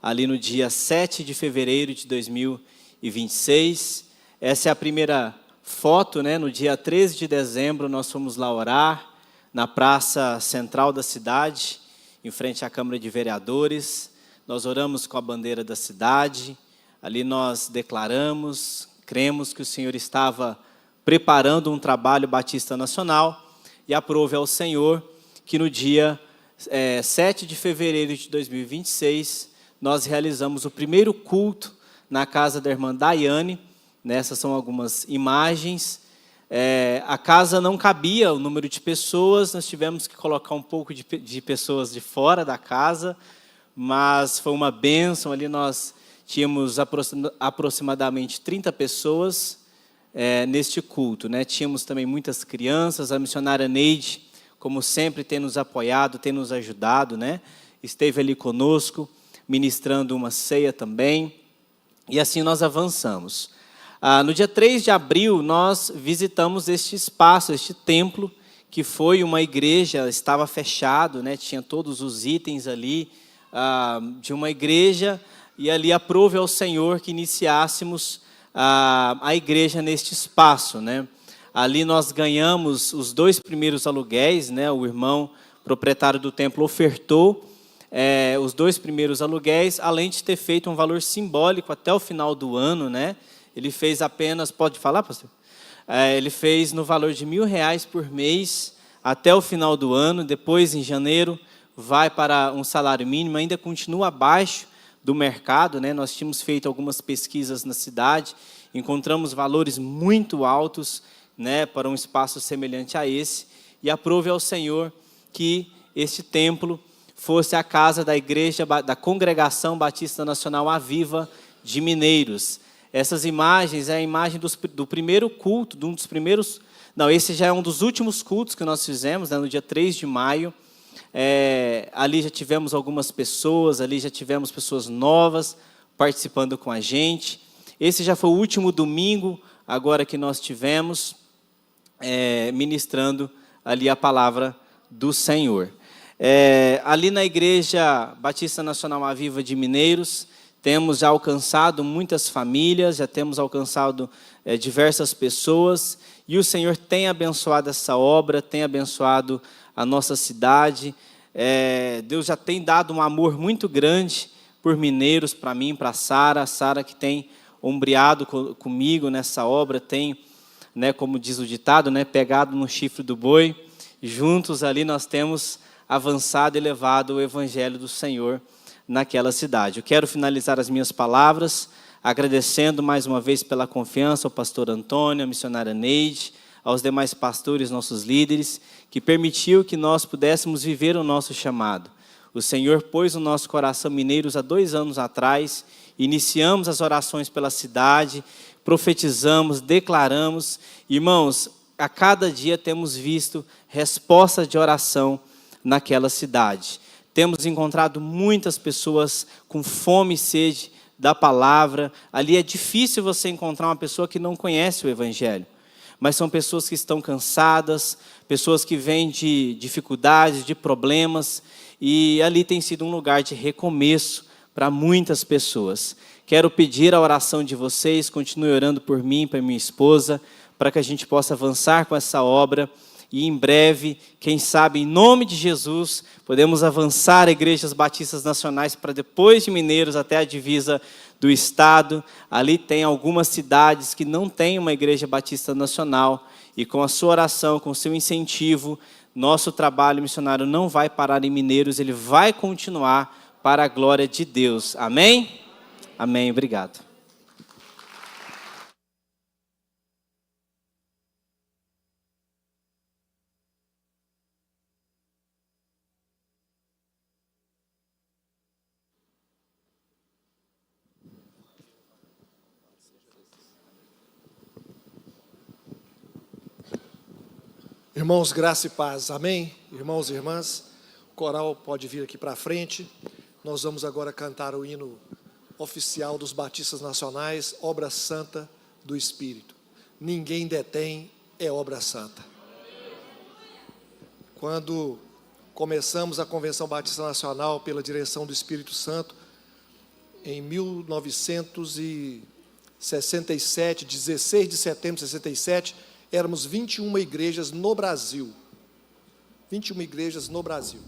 ali no dia 7 de fevereiro de 2026. Essa é a primeira foto, né? No dia 13 de dezembro nós fomos lá orar, na praça central da cidade, em frente à Câmara de Vereadores. Nós oramos com a bandeira da cidade, ali nós declaramos, cremos que o Senhor estava preparando um trabalho batista nacional, e aprove ao Senhor que no dia 7 de fevereiro de 2026, nós realizamos o primeiro culto na casa da irmã Daiane. Essas são algumas imagens. A casa não cabia o número de pessoas, nós tivemos que colocar um pouco de pessoas de fora da casa, mas foi uma bênção. Ali nós tínhamos aproximadamente 30 pessoas neste culto, né? Tínhamos também muitas crianças. A missionária Neide, como sempre, tem nos apoiado, tem nos ajudado, né? Esteve ali conosco, ministrando uma ceia também, e assim nós avançamos. No dia 3 de abril, nós visitamos este espaço, este templo, que foi uma igreja, estava fechado, né? Tinha todos os itens ali de uma igreja, e ali aprove ao Senhor que iniciássemos a igreja neste espaço, né? Ali nós ganhamos os 2 primeiros aluguéis, né? O irmão proprietário do templo ofertou os 2 primeiros aluguéis, além de ter feito um valor simbólico até o final do ano, né? Ele fez apenas, pode falar, pastor? Ele fez no valor de R$1.000 por mês até o final do ano. Depois, em janeiro, vai para um salário mínimo, ainda continua abaixo do mercado, né? Nós tínhamos feito algumas pesquisas na cidade, encontramos valores muito altos, né, para um espaço semelhante a esse, e aprove ao Senhor que este templo fosse a casa da igreja, da Congregação Batista Nacional Aviva de Mineiros. Essas imagens é a imagem do primeiro culto, de um dos primeiros... Não, esse já é um dos últimos cultos que nós fizemos, né, no dia 3 de maio. Ali já tivemos algumas pessoas, ali já tivemos pessoas novas participando com a gente. Esse já foi o último domingo, agora que nós tivemos, ministrando ali a palavra do Senhor. Ali na Igreja Batista Nacional Aviva de Mineiros, temos já alcançado muitas famílias, já temos alcançado diversas pessoas, e o Senhor tem abençoado essa obra, tem abençoado a nossa cidade. Deus já tem dado um amor muito grande por Mineiros, para mim, para a Sara que tem ombreado comigo nessa obra, tem, né, como diz o ditado, né, pegado no chifre do boi. Juntos ali nós temos avançado e levado o Evangelho do Senhor naquela cidade. Eu quero finalizar as minhas palavras agradecendo mais uma vez pela confiança ao pastor Antônio, à missionária Neide, aos demais pastores, nossos líderes, que permitiu que nós pudéssemos viver o nosso chamado. O Senhor pôs no nosso coração Mineiros há 2 anos atrás, iniciamos as orações pela cidade, profetizamos, declaramos. Irmãos, a cada dia temos visto respostas de oração naquela cidade. Temos encontrado muitas pessoas com fome e sede da palavra. Ali é difícil você encontrar uma pessoa que não conhece o Evangelho. Mas são pessoas que estão cansadas, pessoas que vêm de dificuldades, de problemas. E ali tem sido um lugar de recomeço para muitas pessoas. Quero pedir a oração de vocês, continue orando por mim, para minha esposa, para que a gente possa avançar com essa obra. E em breve, quem sabe, em nome de Jesus, podemos avançar igrejas batistas nacionais para depois de Mineiros até a divisa do estado. Ali tem algumas cidades que não têm uma igreja batista nacional. E com a sua oração, com o seu incentivo, nosso trabalho missionário não vai parar em Mineiros, ele vai continuar para a glória de Deus. Amém? Amém. Obrigado. Irmãos, graça e paz, amém? Irmãos e irmãs, o coral pode vir aqui para frente. Nós vamos agora cantar o hino oficial dos Batistas Nacionais, Obra Santa do Espírito. Ninguém detém, é obra santa. Quando começamos a Convenção Batista Nacional pela direção do Espírito Santo, em 1967, 16 de setembro de 67, éramos 21 igrejas no Brasil. 21 igrejas no Brasil.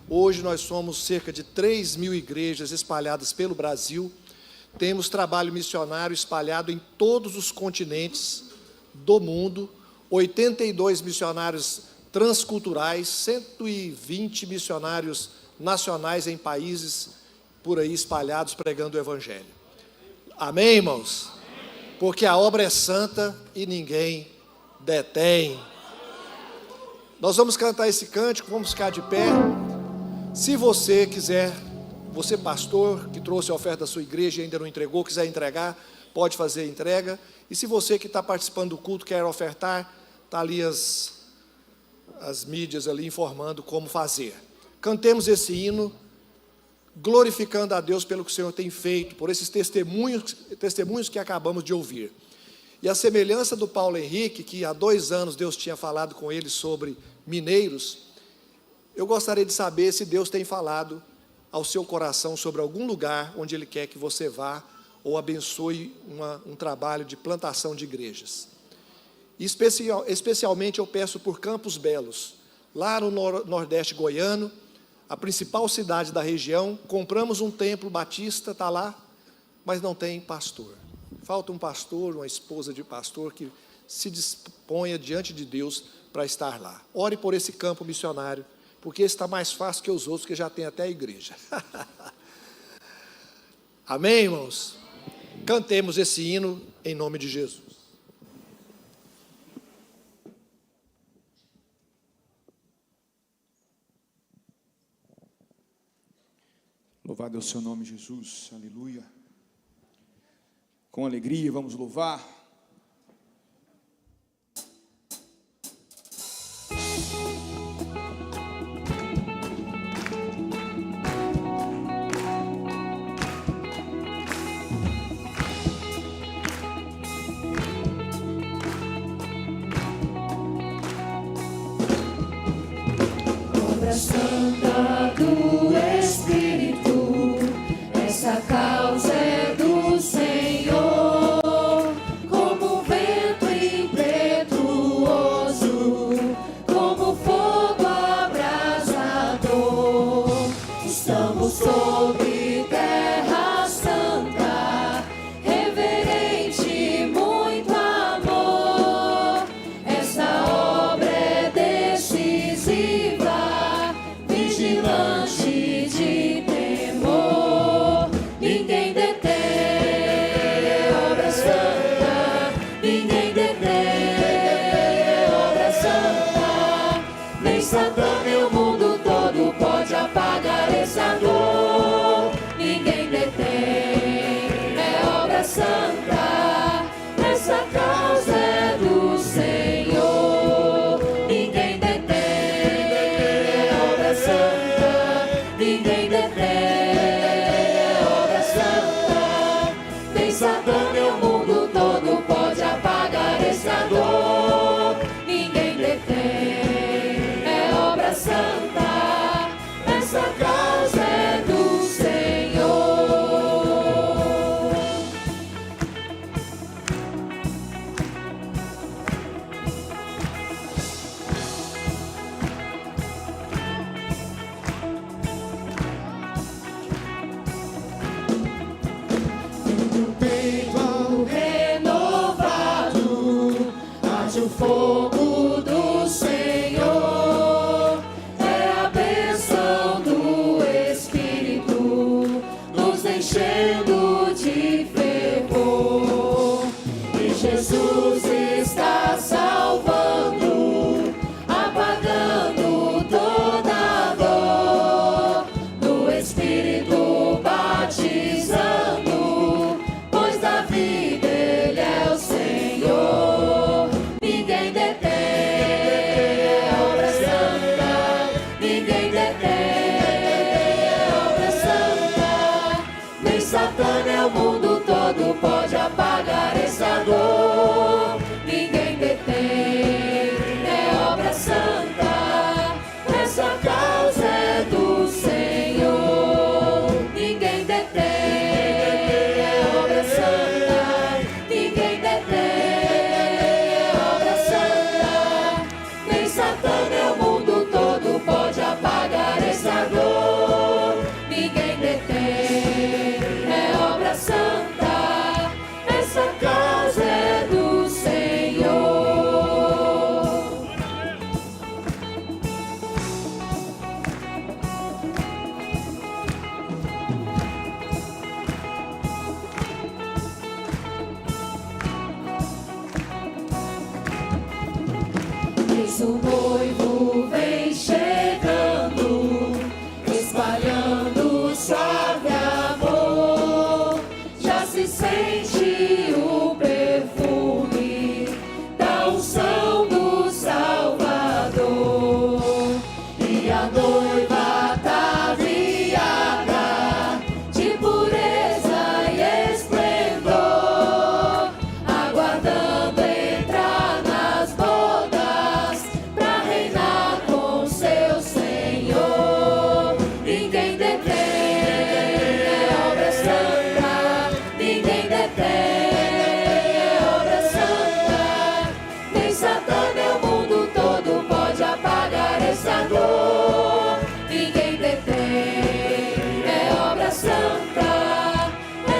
Hoje nós somos cerca de 3.000 igrejas espalhadas pelo Brasil. Temos trabalho missionário espalhado em todos os continentes do mundo. 82 missionários transculturais, 120 missionários nacionais em países por aí espalhados pregando o Evangelho. Amém, irmãos? Porque a obra é santa e ninguém detém. Nós vamos cantar esse cântico, vamos ficar de pé. Se você quiser, você pastor que trouxe a oferta da sua igreja e ainda não entregou, quiser entregar, pode fazer a entrega. E se você que está participando do culto quer ofertar, está ali as mídias ali informando como fazer. Cantemos esse hino, glorificando a Deus pelo que o Senhor tem feito, por esses testemunhos que acabamos de ouvir. E a semelhança do Paulo Henrique, que há 2 anos Deus tinha falado com ele sobre Mineiros, eu gostaria de saber se Deus tem falado ao seu coração sobre algum lugar onde Ele quer que você vá ou abençoe um trabalho de plantação de igrejas. Especialmente eu peço por Campos Belos, lá no Nordeste goiano, a principal cidade da região. Compramos um templo batista, está lá, mas não tem pastor. Falta um pastor, uma esposa de pastor que se disponha diante de Deus para estar lá. Ore por esse campo missionário, porque esse está mais fácil que os outros, que já tem até a igreja. Amém, irmãos? Cantemos esse hino em nome de Jesus. Louvado é o seu nome, Jesus. Aleluia. Com alegria, vamos louvar. Obra santa do Espírito, essa causa é do Senhor, como vento impetuoso, como fogo abrasador. Estamos sobre terra fogo do Senhor, é a bênção do Espírito, nos enchendo de fervor. E Jesus está salvando, apagando toda a dor, do Espírito batizando, pois da vida Ele é o Senhor. Ninguém detém a obra santa, ninguém detém a obra santa, nem Satã nem o mundo todo pode apagar essa dor. Ninguém detém a obra santa, essa causa é do Senhor. Ninguém detém a obra santa, ninguém detém a obra santa, nem Satã nem o mundo todo pode apagar essa dor. Ninguém detém a obra santa, essa causa é do Senhor. Eis o noivo vem chegando, espalhando suave amor. Já se sente o perfume da unção do Salvador. E a noiva ataviada de pureza e esplendor, aguardando entrar nas bodas pra reinar com seu Senhor. Ninguém detém a obra santa, ninguém detém a obra santa, nem Satã nem o mundo todo pode apagar essa dor. Ninguém detém a obra santa,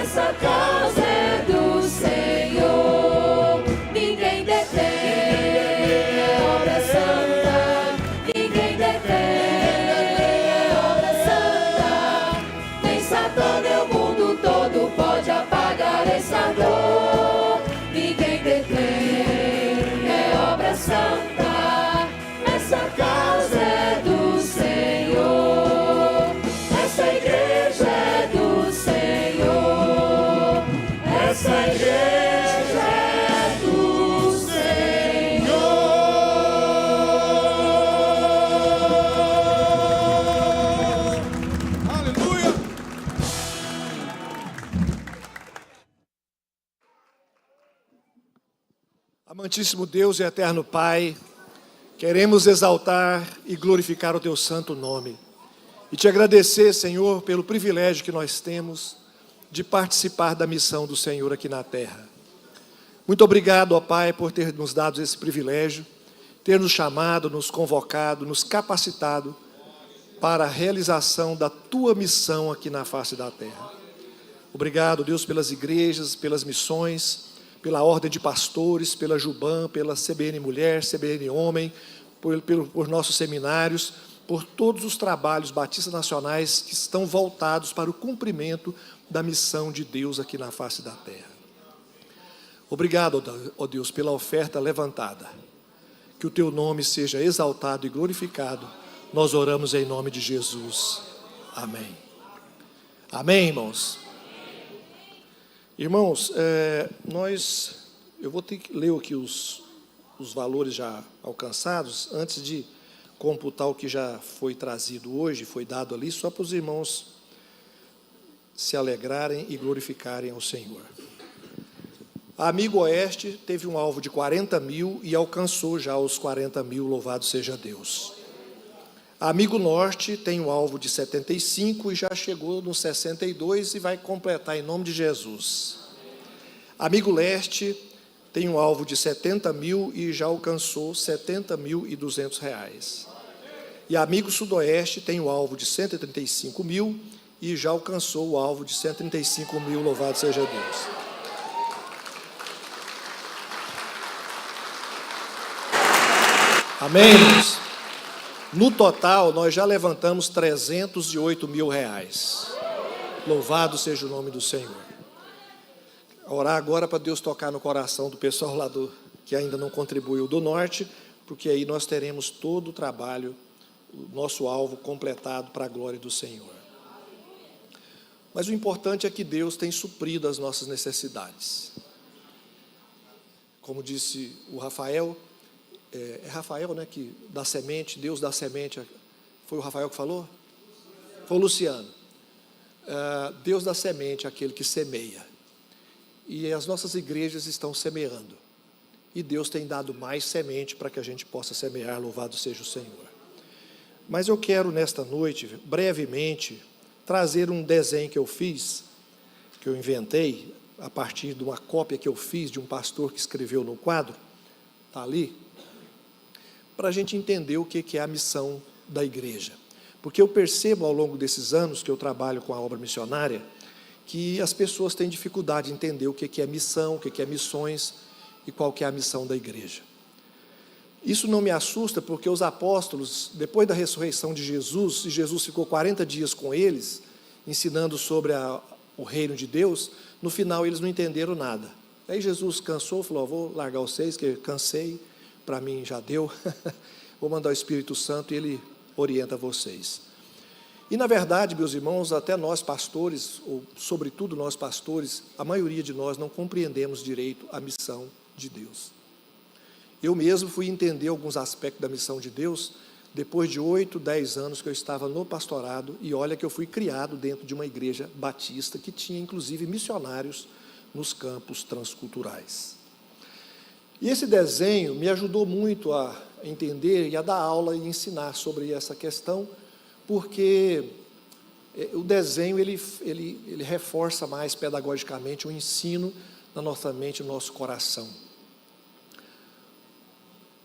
essa causa é do Senhor. Ninguém detém a obra santa, ninguém detém a obra santa, nem Satã nem o mundo todo pode apagar essa dor. Ninguém detém a obra santa, essa causa é do Senhor. Essa igreja é do Senhor, essa igreja é do Senhor. Aleluia! Amantíssimo Deus e eterno Pai, queremos exaltar e glorificar o Teu santo nome. E Te agradecer, Senhor, pelo privilégio que nós temos de participar da missão do Senhor aqui na terra. Muito obrigado, ó Pai, por ter nos dado esse privilégio, ter nos chamado, nos convocado, nos capacitado para a realização da Tua missão aqui na face da terra. Obrigado, Deus, pelas igrejas, pelas missões, pela ordem de pastores, pela Juban, pela CBN Mulher, CBN Homem, por nossos seminários, por todos os trabalhos batistas nacionais que estão voltados para o cumprimento da missão de Deus aqui na face da terra. Obrigado, ó Deus, pela oferta levantada. Que o Teu nome seja exaltado e glorificado. Nós oramos em nome de Jesus. Amém. Amém, irmãos? Irmãos, eu vou ter que ler aqui os valores já alcançados, antes de computar o que já foi trazido hoje, foi dado ali, só para os irmãos se alegrarem e glorificarem ao Senhor. A Amigo Oeste teve um alvo de 40 mil e alcançou já os 40 mil, louvado seja Deus. A Amigo Norte tem um alvo de 75 e já chegou nos 62 e vai completar em nome de Jesus. Amigo Leste tem um alvo de 70 mil e já alcançou R$70.200. E Amigo Sudoeste tem um alvo de 135 mil e já alcançou o alvo de 135 mil, louvado seja Deus. Amém, irmãos? No total, nós já levantamos 308 mil reais. Louvado seja o nome do Senhor. Orar agora para Deus tocar no coração do pessoal lá que ainda não contribuiu do norte, porque aí nós teremos todo o trabalho, o nosso alvo completado para a glória do Senhor. Mas o importante é que Deus tem suprido as nossas necessidades. Como disse o Rafael, é Rafael, né, que dá semente, Deus dá semente. Foi o Rafael que falou? Foi o Luciano. Deus dá semente àquele que semeia. E as nossas igrejas estão semeando. E Deus tem dado mais semente para que a gente possa semear, louvado seja o Senhor. Mas eu quero, nesta noite, brevemente, trazer um desenho que eu fiz, que eu inventei, a partir de uma cópia que eu fiz de um pastor que escreveu no quadro, está ali, para a gente entender o que é a missão da igreja. Porque eu percebo ao longo desses anos que eu trabalho com a obra missionária, que as pessoas têm dificuldade de entender o que é missão, o que é missões e qual que é a missão da igreja. Isso não me assusta, porque os apóstolos, depois da ressurreição de Jesus, e Jesus ficou 40 dias com eles, ensinando sobre o reino de Deus, no final eles não entenderam nada. Aí Jesus cansou, falou, vou largar vocês, que eu cansei, para mim já deu, vou mandar o Espírito Santo e ele orienta vocês. E na verdade, meus irmãos, até nós pastores, ou sobretudo nós pastores, a maioria de nós não compreendemos direito a missão de Deus. Eu mesmo fui entender alguns aspectos da missão de Deus depois de 8, 10 anos que eu estava no pastorado, e olha que eu fui criado dentro de uma igreja batista que tinha inclusive missionários nos campos transculturais. E esse desenho me ajudou muito a entender e a dar aula e ensinar sobre essa questão, porque o desenho ele reforça mais pedagogicamente o ensino na nossa mente, no nosso coração.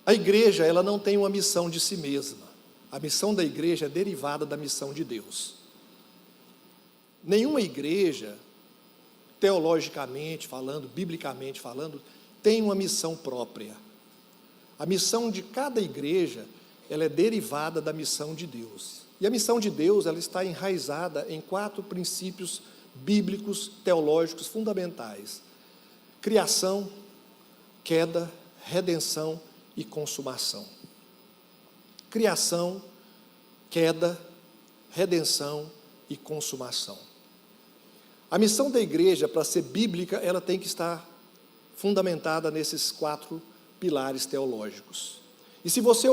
A igreja, ela não tem uma missão de si mesma. A missão da igreja é derivada da missão de Deus. Nenhuma igreja, teologicamente falando, biblicamente falando, tem uma missão própria. A missão de cada igreja, ela é derivada da missão de Deus. E a missão de Deus, ela está enraizada em 4 princípios bíblicos, teológicos fundamentais: criação, queda, redenção e consumação. Criação, queda, redenção e consumação. A missão da igreja, para ser bíblica, ela tem que estar fundamentada nesses 4 pilares teológicos. E se você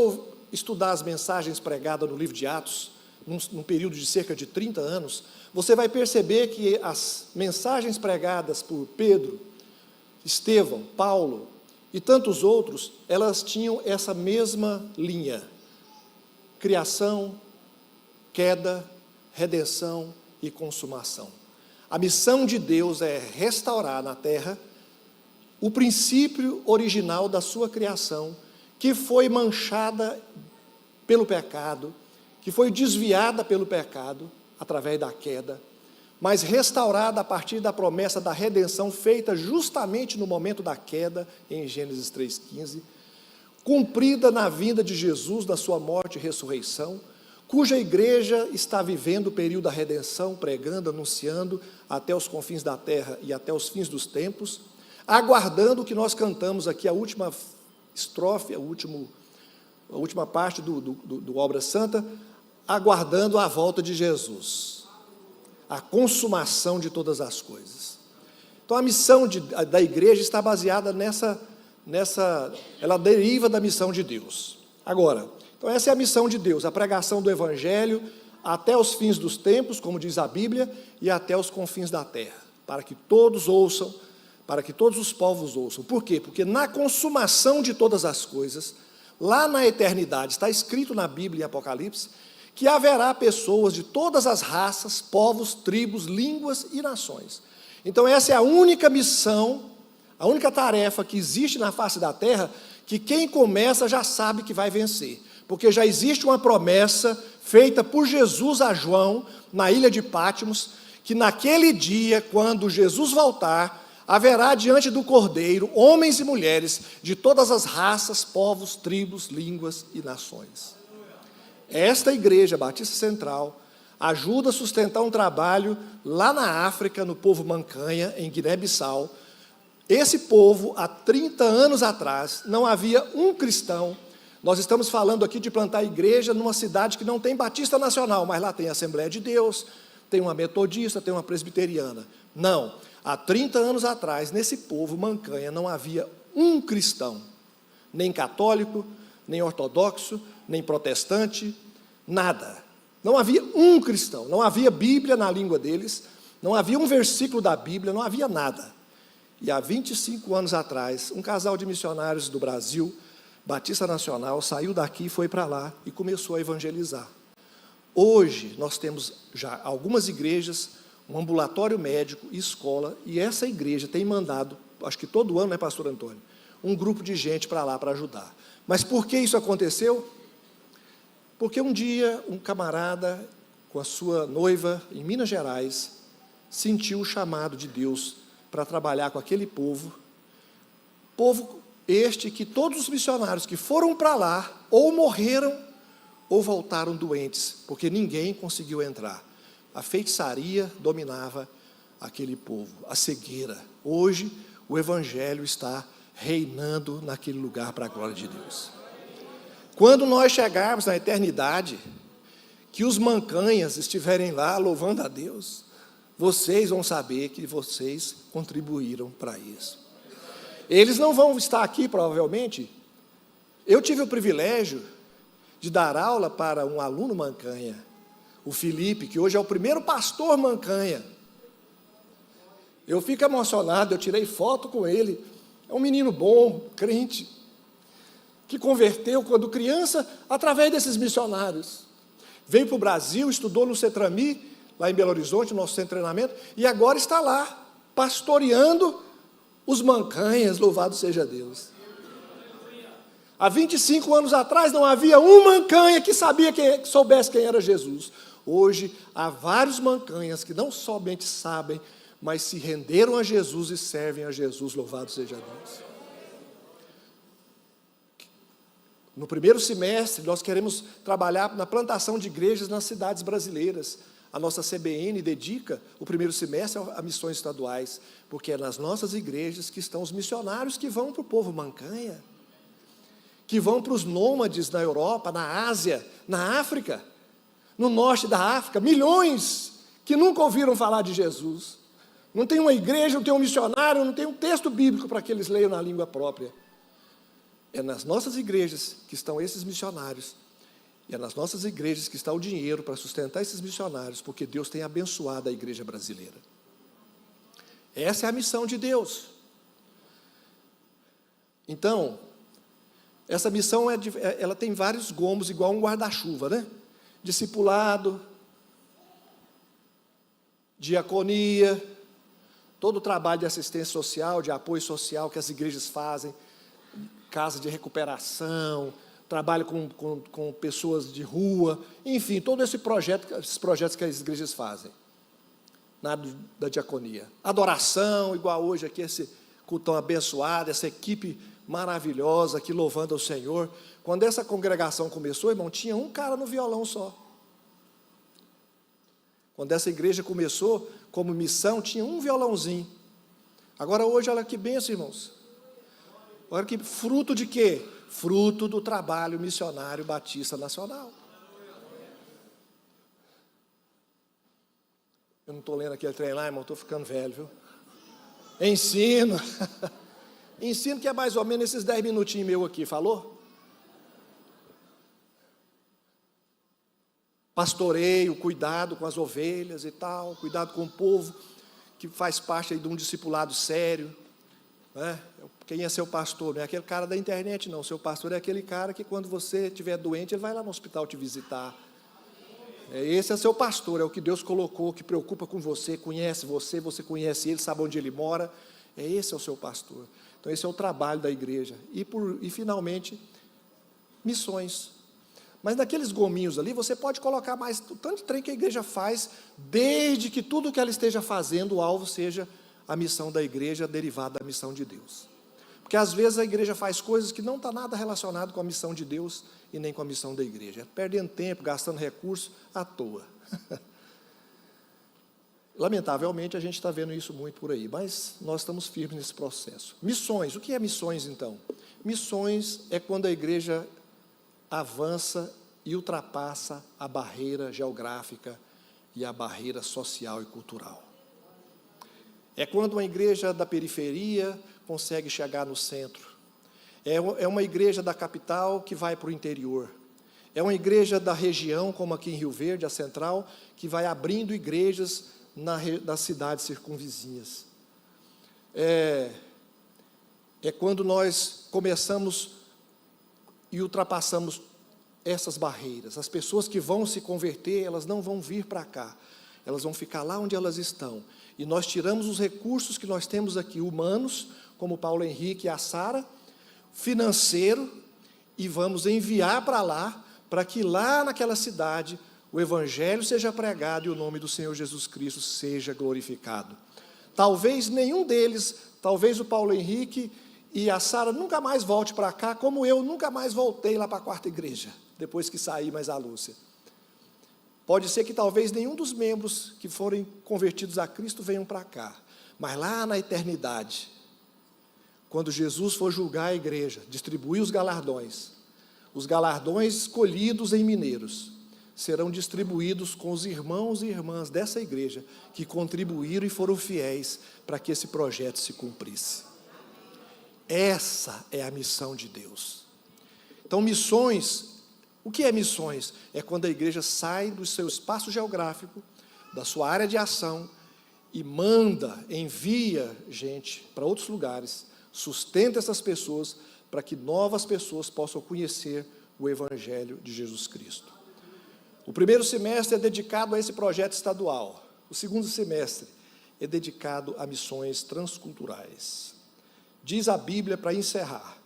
estudar as mensagens pregadas no livro de Atos, num período de cerca de 30 anos, você vai perceber que as mensagens pregadas por Pedro, Estevão, Paulo e tantos outros, elas tinham essa mesma linha: criação, queda, redenção e consumação. A missão de Deus é restaurar na terra o princípio original da sua criação, que foi manchada pelo pecado, que foi desviada pelo pecado através da queda, mas restaurada a partir da promessa da redenção feita justamente no momento da queda, em Gênesis 3,15, cumprida na vinda de Jesus, na sua morte e ressurreição, cuja igreja está vivendo o período da redenção, pregando, anunciando até os confins da terra e até os fins dos tempos, aguardando o que nós cantamos aqui, a última estrofe, a última parte do Obra Santa, aguardando a volta de Jesus, a consumação de todas as coisas. Então a missão da igreja está baseada ela deriva da missão de Deus. Agora, então essa é a missão de Deus, a pregação do Evangelho até os fins dos tempos, como diz a Bíblia, e até os confins da terra, para que todos ouçam, para que todos os povos ouçam. Por quê? Porque na consumação de todas as coisas, lá na eternidade, está escrito na Bíblia em Apocalipse, que haverá pessoas de todas as raças, povos, tribos, línguas e nações. Então essa é a única missão, a única tarefa que existe na face da terra, que quem começa já sabe que vai vencer, porque já existe uma promessa feita por Jesus a João, na ilha de Patmos, que naquele dia, quando Jesus voltar, haverá diante do Cordeiro homens e mulheres de todas as raças, povos, tribos, línguas e nações. Esta Igreja Batista Central ajuda a sustentar um trabalho lá na África, no povo Mancanha, em Guiné-Bissau. Esse povo, há 30 anos atrás, não havia um cristão. Nós estamos falando aqui de plantar igreja numa cidade que não tem Batista Nacional, mas lá tem a Assembleia de Deus, tem uma metodista, tem uma presbiteriana. Não, há 30 anos atrás, nesse povo Mancanha, não havia um cristão, nem católico, nem ortodoxo, nem protestante, nada. Não havia um cristão, não havia Bíblia na língua deles, não havia um versículo da Bíblia, não havia nada. E há 25 anos atrás, um casal de missionários do Brasil, Batista Nacional, saiu daqui, foi para lá e começou a evangelizar. Hoje, nós temos já algumas igrejas, um ambulatório médico, escola, e essa igreja tem mandado, acho que todo ano, né, pastor Antônio, um grupo de gente para lá para ajudar. Mas por que isso aconteceu? Porque um dia, um camarada, com a sua noiva, em Minas Gerais, sentiu o chamado de Deus para trabalhar com aquele povo este que todos os missionários que foram para lá, ou morreram, ou voltaram doentes, porque ninguém conseguiu entrar. A feitiçaria dominava aquele povo, a cegueira. Hoje, o Evangelho está reinando naquele lugar para a glória de Deus. Quando nós chegarmos na eternidade, que os mancanhas estiverem lá louvando a Deus, vocês vão saber que vocês contribuíram para isso. Eles não vão estar aqui, provavelmente. Eu tive o privilégio de dar aula para um aluno mancanha, o Felipe, que hoje é o primeiro pastor mancanha. Eu fico emocionado, eu tirei foto com ele. É um menino bom, crente, que converteu quando criança através desses missionários. Veio para o Brasil, estudou no Cetrami, lá em Belo Horizonte, nosso centro de treinamento, e agora está lá, pastoreando os mancanhas, louvado seja Deus. Há 25 anos atrás não havia um mancanha que soubesse quem era Jesus. Hoje há vários mancanhas que não somente sabem, mas se renderam a Jesus e servem a Jesus, louvado seja Deus. No primeiro semestre, nós queremos trabalhar na plantação de igrejas nas cidades brasileiras. A nossa CBN dedica o primeiro semestre a missões estaduais, porque é nas nossas igrejas que estão os missionários que vão para o povo mancanha, que vão para os nômades na Europa, na Ásia, na África, no norte da África, milhões que nunca ouviram falar de Jesus. Não tem uma igreja, não tem um missionário, não tem um texto bíblico para que eles leiam na língua própria. É nas nossas igrejas que estão esses missionários. E é nas nossas igrejas que está o dinheiro para sustentar esses missionários, porque Deus tem abençoado a igreja brasileira. Essa é a missão de Deus. Então, essa missão ela tem vários gomos, igual um guarda-chuva, né? Discipulado, diaconia, todo o trabalho de assistência social, de apoio social que as igrejas fazem, casa de recuperação, trabalho com pessoas de rua, enfim, todo esses projetos que as igrejas fazem, da diaconia. Adoração, igual hoje aqui, esse cultão abençoado, essa equipe maravilhosa aqui louvando ao Senhor. Quando essa congregação começou, irmão, tinha um cara no violão só. Quando essa igreja começou, como missão, tinha um violãozinho. Agora hoje, olha que bênção, irmãos. Olha que fruto de quê? Fruto do trabalho missionário Batista Nacional. Eu não estou lendo aquele trem lá, irmão, estou ficando velho, viu? Ensino. Ensino que é mais ou menos esses 10 minutinhos meu aqui, falou? Pastoreio, cuidado com as ovelhas e tal, cuidado com o povo, que faz parte aí de um discipulado sério, né? Quem é seu pastor? Não é aquele cara da internet, não. Seu pastor é aquele cara que, quando você estiver doente, ele vai lá no hospital te visitar. Esse é seu pastor, é o que Deus colocou, que preocupa com você, conhece você, você conhece ele, sabe onde ele mora. Esse é o seu pastor. Então, esse é o trabalho da igreja. E finalmente, missões. Mas naqueles gominhos ali, você pode colocar mais o tanto de trem que a igreja faz, desde que tudo que ela esteja fazendo, o alvo seja a missão da igreja derivada da missão de Deus. Porque às vezes a igreja faz coisas que não está nada relacionado com a missão de Deus e nem com a missão da igreja. Perdendo tempo, gastando recursos à toa. Lamentavelmente, a gente está vendo isso muito por aí, mas nós estamos firmes nesse processo. Missões, o que é missões então? Missões é quando a igreja avança e ultrapassa a barreira geográfica e a barreira social e cultural. É quando uma igreja da periferia consegue chegar no centro. É uma igreja da capital que vai para o interior. É uma igreja da região, como aqui em Rio Verde, a central, que vai abrindo igrejas nas cidades circunvizinhas. É quando nós começamos e ultrapassamos essas barreiras. As pessoas que vão se converter, elas não vão vir para cá. Elas vão ficar lá onde elas estão. E nós tiramos os recursos que nós temos aqui, humanos, como Paulo Henrique e a Sara, financeiro, e vamos enviar para lá, para que lá naquela cidade o Evangelho seja pregado e o nome do Senhor Jesus Cristo seja glorificado. Talvez nenhum deles, talvez o Paulo Henrique e a Sara nunca mais volte para cá, como eu nunca mais voltei lá para a quarta igreja, depois que saí, mais a Lúcia. Pode ser que talvez nenhum dos membros que forem convertidos a Cristo venham para cá, mas lá na eternidade, quando Jesus for julgar a igreja, distribuir os galardões escolhidos em Mineiros, serão distribuídos com os irmãos e irmãs dessa igreja que contribuíram e foram fiéis para que esse projeto se cumprisse. Essa é a missão de Deus. Então, missões, o que é missões? É quando a igreja sai do seu espaço geográfico, da sua área de ação, e envia gente para outros lugares, sustenta essas pessoas, para que novas pessoas possam conhecer o Evangelho de Jesus Cristo. O primeiro semestre é dedicado a esse projeto estadual. O segundo semestre é dedicado a missões transculturais. Diz a Bíblia, para encerrar,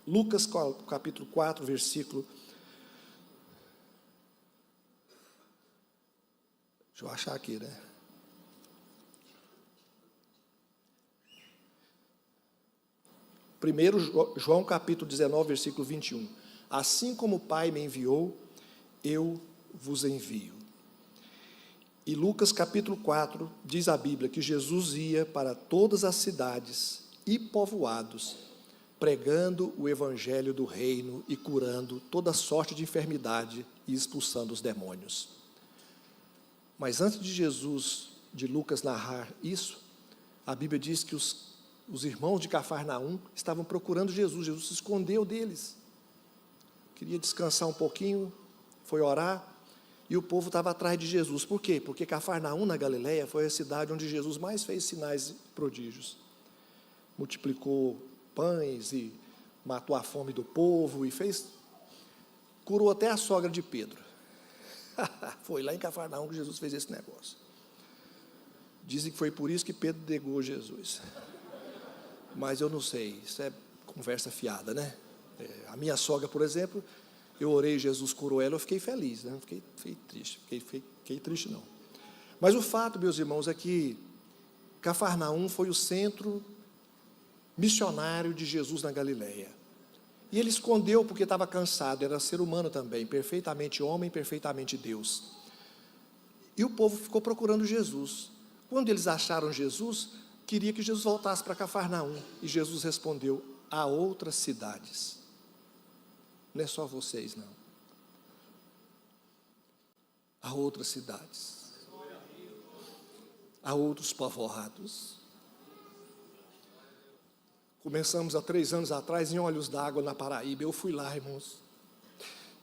Lucas capítulo 4, versículo... Deixa eu achar aqui, né? Primeiro, João capítulo 19, versículo 21. Assim como o Pai me enviou, eu vos envio. E Lucas capítulo 4, diz a Bíblia que Jesus ia para todas as cidades e povoados, pregando o evangelho do reino e curando toda sorte de enfermidade e expulsando os demônios. Mas antes de Lucas narrar isso, a Bíblia diz que os irmãos de Cafarnaum estavam procurando Jesus. Jesus se escondeu deles. Queria descansar um pouquinho, foi orar, e o povo estava atrás de Jesus. Por quê? Porque Cafarnaum, na Galileia, foi a cidade onde Jesus mais fez sinais e prodígios. Multiplicou pães e matou a fome do povo e curou até a sogra de Pedro. Foi lá em Cafarnaum que Jesus fez esse negócio. Dizem que foi por isso que Pedro negou Jesus. Mas eu não sei, isso é conversa fiada, né? A minha sogra, por exemplo, eu orei, Jesus curou ela, eu fiquei feliz, né? Não fiquei triste, fiquei triste não. Mas o fato, meus irmãos, é que Cafarnaum foi o centro missionário de Jesus na Galileia. E ele escondeu porque estava cansado, era ser humano também, perfeitamente homem, perfeitamente Deus. E o povo ficou procurando Jesus. Quando eles acharam Jesus, queria que Jesus voltasse para Cafarnaum. E Jesus respondeu, há outras cidades. Não é só vocês, não. Há outras cidades. Há outros povoados. Começamos há 3 anos atrás em Olhos d'Água, na Paraíba. Eu fui lá, irmãos.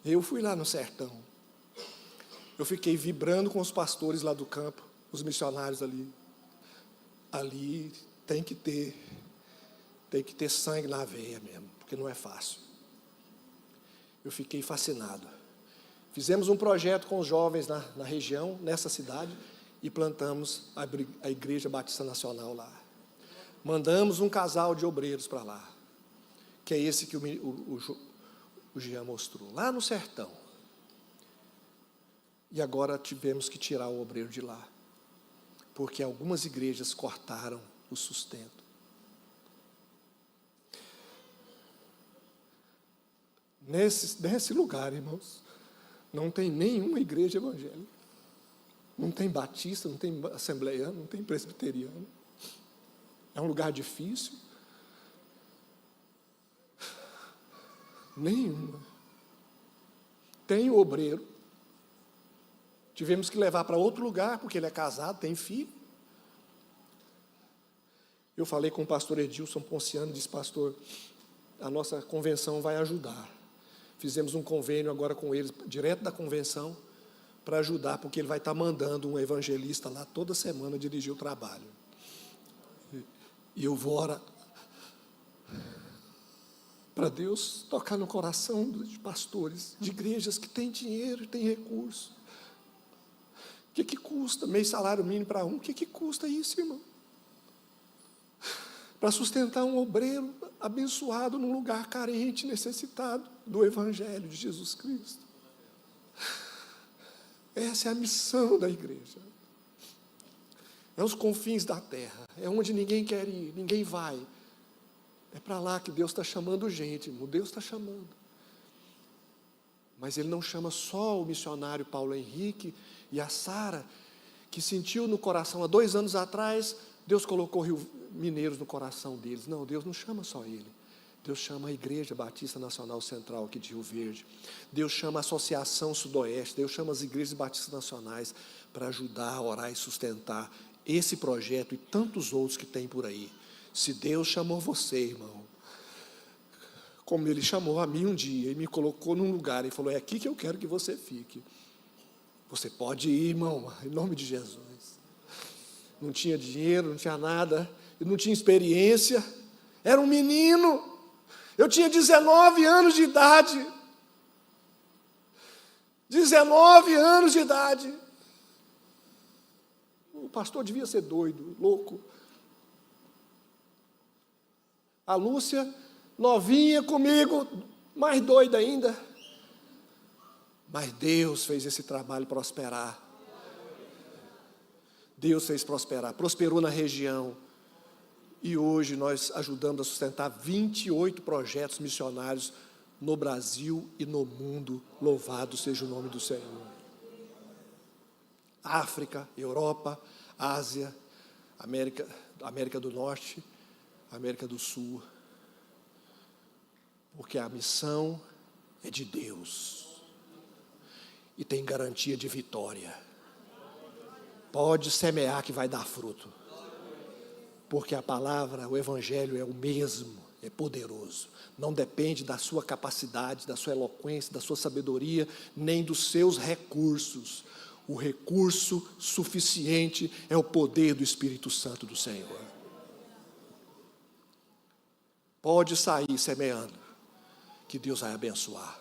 Eu fui lá no sertão. Eu fiquei vibrando com os pastores lá do campo, os missionários ali. Ali tem que ter sangue na veia mesmo, porque não é fácil. Eu fiquei fascinado. Fizemos um projeto com os jovens na região, nessa cidade, e plantamos a Igreja Batista Nacional lá. Mandamos um casal de obreiros para lá, que é esse que o Jean mostrou, lá no sertão. E agora tivemos que tirar o obreiro de lá. porque algumas igrejas cortaram o sustento. Nesse lugar, irmãos, não tem nenhuma igreja evangélica. Não tem batista, não tem assembleiano, não tem presbiteriano. É um lugar difícil. Nenhuma. Tem o obreiro. Tivemos que levar para outro lugar, porque ele é casado, tem filho. Eu falei com o pastor Edilson Ponciano, disse: pastor, a nossa convenção vai ajudar. Fizemos um convênio agora com eles, direto da convenção, para ajudar, porque ele vai estar mandando um evangelista lá toda semana dirigir o trabalho. E eu vou orar para Deus tocar no coração de pastores, de igrejas que têm dinheiro, têm recurso. O que custa meio salário mínimo para um? O que custa isso, irmão? Para sustentar um obreiro abençoado num lugar carente, necessitado do Evangelho de Jesus Cristo. Essa é a missão da igreja. É os confins da terra, é onde ninguém quer ir, ninguém vai. É para lá que Deus está chamando gente, irmão. Deus está chamando. Mas Ele não chama só o missionário Paulo Henrique e a Sara, que sentiu no coração, há 2 anos atrás, Deus colocou mineiros no coração deles. Não, Deus não chama só ele. Deus chama a Igreja Batista Nacional Central aqui de Rio Verde. Deus chama a Associação Sudoeste. Deus chama as Igrejas Batistas Nacionais para ajudar a orar e sustentar esse projeto e tantos outros que tem por aí. Se Deus chamou você, irmão, como Ele chamou a mim um dia e me colocou num lugar e falou: é aqui que eu quero que você fique. Você pode ir, irmão, em nome de Jesus. Não tinha dinheiro, não tinha nada, eu não tinha experiência, era um menino, eu tinha 19 anos de idade. 19 anos de idade. O pastor devia ser doido, louco. A Lúcia, novinha comigo, mais doida ainda. Mas Deus fez esse trabalho prosperar. Deus fez prosperar, prosperou na região. E hoje nós ajudamos a sustentar 28 projetos missionários no Brasil e no mundo. Louvado seja o nome do Senhor. África, Europa, Ásia, América do Norte, América do Sul. Porque a missão é de Deus. E tem garantia de vitória. Pode semear que vai dar fruto. Porque a palavra, o Evangelho é o mesmo, é poderoso. Não depende da sua capacidade, da sua eloquência, da sua sabedoria, nem dos seus recursos. O recurso suficiente é o poder do Espírito Santo do Senhor. Pode sair semeando, que Deus vai abençoar.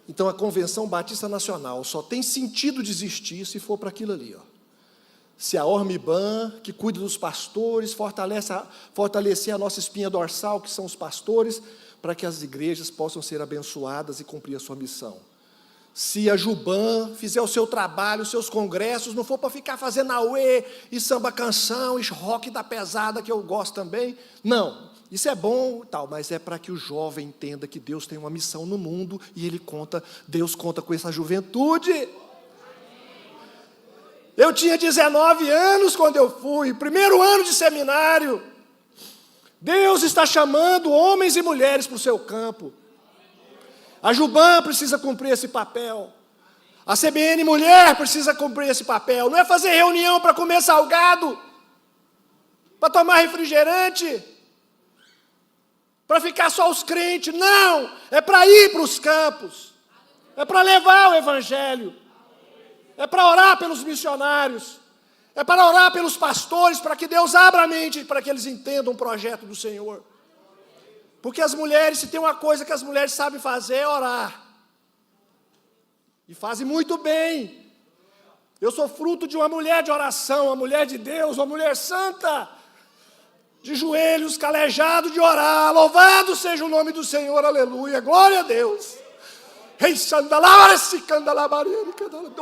Então a Convenção Batista Nacional só tem sentido de existir se for para aquilo ali, ó. Se a Ormiban, que cuida dos pastores, fortalecer a nossa espinha dorsal, que são os pastores, para que as igrejas possam ser abençoadas e cumprir a sua missão. Se a Juban fizer o seu trabalho, os seus congressos, não for para ficar fazendo auê e samba canção e rock da pesada, que eu gosto também. Não, isso é bom, tal, mas é para que o jovem entenda que Deus tem uma missão no mundo e Deus conta com essa juventude. Eu tinha 19 anos quando eu fui, primeiro ano de seminário. Deus está chamando homens e mulheres para o seu campo. A Juban precisa cumprir esse papel. A CBN Mulher precisa cumprir esse papel. Não é fazer reunião para comer salgado, para tomar refrigerante, para ficar só os crentes. Não, é para ir para os campos. É para levar o Evangelho. É para orar pelos missionários, é para orar pelos pastores, para que Deus abra a mente, para que eles entendam o projeto do Senhor. Porque as mulheres, se tem uma coisa que as mulheres sabem fazer, é orar. E fazem muito bem. Eu sou fruto de uma mulher de oração, uma mulher de Deus, uma mulher santa, de joelhos, calejado de orar. Louvado seja o nome do Senhor, aleluia, glória a Deus.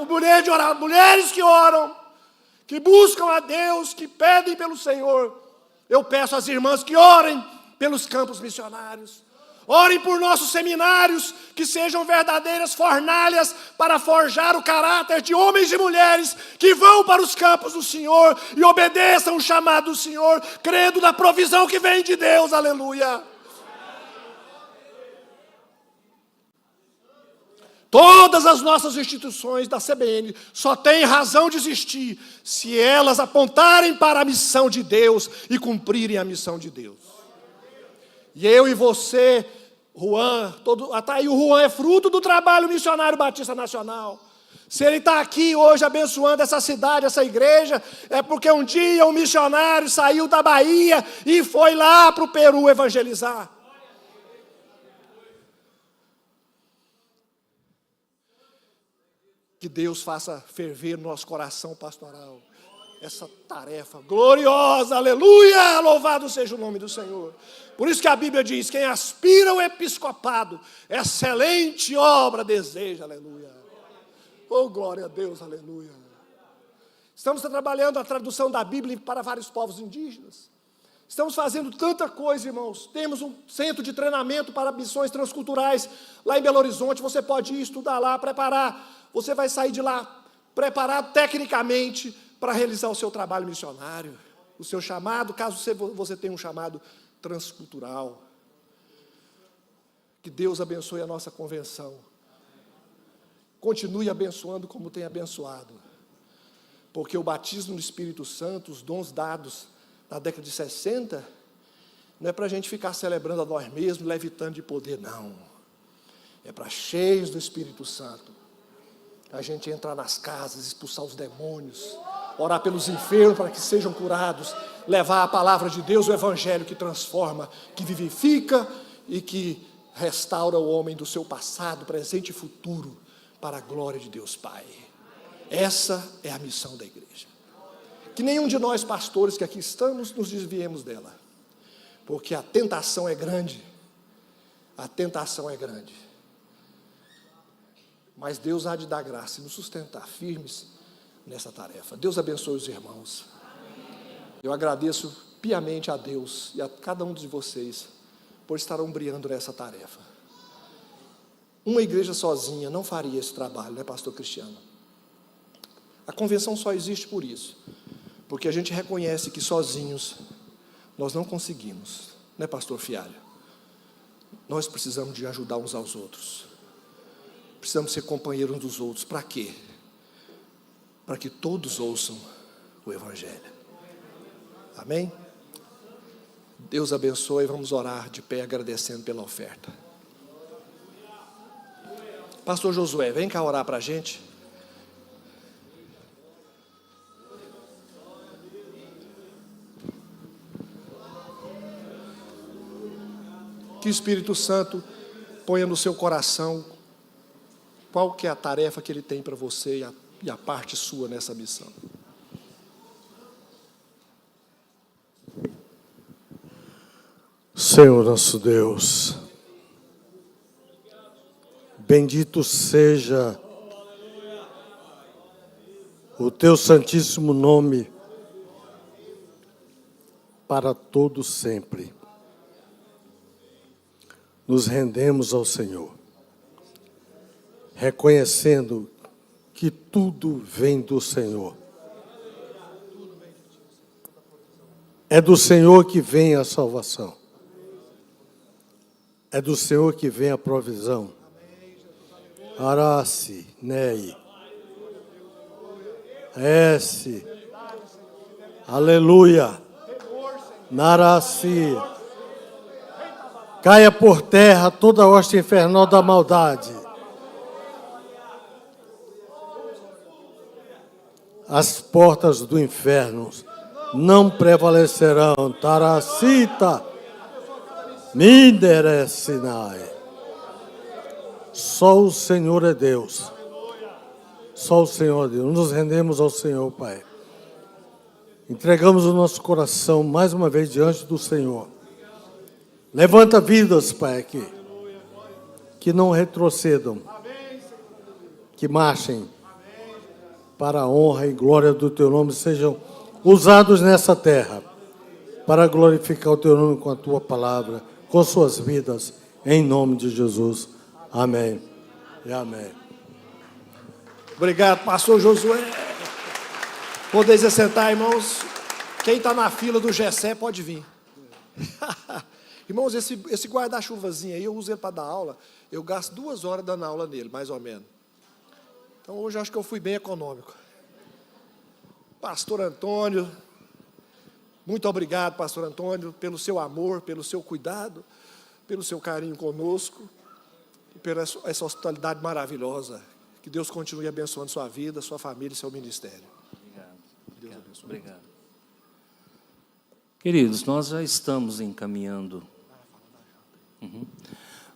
Mulher de orar, mulheres que oram, que buscam a Deus, que pedem pelo Senhor. Eu peço às irmãs que orem pelos campos missionários. Orem por nossos seminários, que sejam verdadeiras fornalhas para forjar o caráter de homens e mulheres que vão para os campos do Senhor e obedeçam o chamado do Senhor, crendo na provisão que vem de Deus. Aleluia! Todas as nossas instituições da CBN só têm razão de existir se elas apontarem para a missão de Deus e cumprirem a missão de Deus. E eu e você, Juan, aí o Juan é fruto do trabalho missionário Batista Nacional. Se ele está aqui hoje abençoando essa cidade, essa igreja, é porque um dia um missionário saiu da Bahia e foi lá para o Peru evangelizar. Que Deus faça ferver no nosso coração pastoral essa tarefa gloriosa, aleluia, louvado seja o nome do Senhor. Por isso que a Bíblia diz, quem aspira ao episcopado, excelente obra deseja, aleluia. Oh, glória a Deus, aleluia. Estamos trabalhando a tradução da Bíblia para vários povos indígenas. Estamos fazendo tanta coisa, irmãos. Temos um centro de treinamento para missões transculturais lá em Belo Horizonte. Você pode ir estudar lá, preparar. Você vai sair de lá preparado tecnicamente para realizar o seu trabalho missionário, o seu chamado, caso você tenha um chamado transcultural. Que Deus abençoe a nossa convenção. Continue abençoando como tem abençoado. Porque o batismo no Espírito Santo, os dons dados na década de 60, não é para a gente ficar celebrando a nós mesmos, levitando de poder, não. É para cheios do Espírito Santo. A gente entrar nas casas, expulsar os demônios, orar pelos enfermos para que sejam curados, levar a palavra de Deus, o Evangelho que transforma, que vivifica e que restaura o homem do seu passado, presente e futuro, para a glória de Deus Pai. Essa é a missão da igreja. Que nenhum de nós pastores que aqui estamos nos desviemos dela, porque a tentação é grande, a tentação é grande. Mas Deus há de dar graça e nos sustentar firmes nessa tarefa. Deus abençoe os irmãos. Eu agradeço piamente a Deus e a cada um de vocês por estar ombreando nessa tarefa. Uma igreja sozinha não faria esse trabalho, né, pastor Cristiano? A convenção só existe por isso, porque a gente reconhece que sozinhos nós não conseguimos, né, pastor Fialho? Nós precisamos de ajudar uns aos outros. Precisamos ser companheiros uns dos outros. Para quê? Para que todos ouçam o Evangelho. Amém? Deus abençoe. Vamos orar de pé agradecendo pela oferta. Pastor Josué, vem cá orar para a gente. Que o Espírito Santo ponha no seu coração qual que é a tarefa que Ele tem para você e a parte sua nessa missão. Senhor nosso Deus, bendito seja o Teu santíssimo nome para todo sempre. Nos rendemos ao Senhor, reconhecendo que tudo vem do Senhor. É do Senhor que vem a salvação. É do Senhor que vem a provisão. Arace, Nei. Esse. Aleluia. Naraci. Caia por terra toda a hoste infernal da maldade. As portas do inferno não prevalecerão. Taracita, Minderecinai. Só o Senhor é Deus. Só o Senhor é Deus. Nos rendemos ao Senhor, Pai. Entregamos o nosso coração mais uma vez diante do Senhor. Levanta vidas, Pai, aqui. Que não retrocedam. Que marchem para a honra e glória do teu nome, sejam usados nessa terra, para glorificar o teu nome com a tua palavra, com suas vidas, em nome de Jesus. Amém e amém. Obrigado, pastor Josué. Podeis assentar, irmãos. Quem está na fila do Gessé pode vir. Irmãos, esse guarda-chuvazinho aí, eu uso ele para dar aula. Eu gasto 2 horas dando aula nele, mais ou menos. Então hoje eu acho que eu fui bem econômico. Pastor Antônio, muito obrigado, pastor Antônio, pelo seu amor, pelo seu cuidado, pelo seu carinho conosco e pela essa hospitalidade maravilhosa. Que Deus continue abençoando sua vida, sua família e seu ministério. Obrigado. Deus abençoe. Obrigado. Queridos, nós já estamos encaminhando.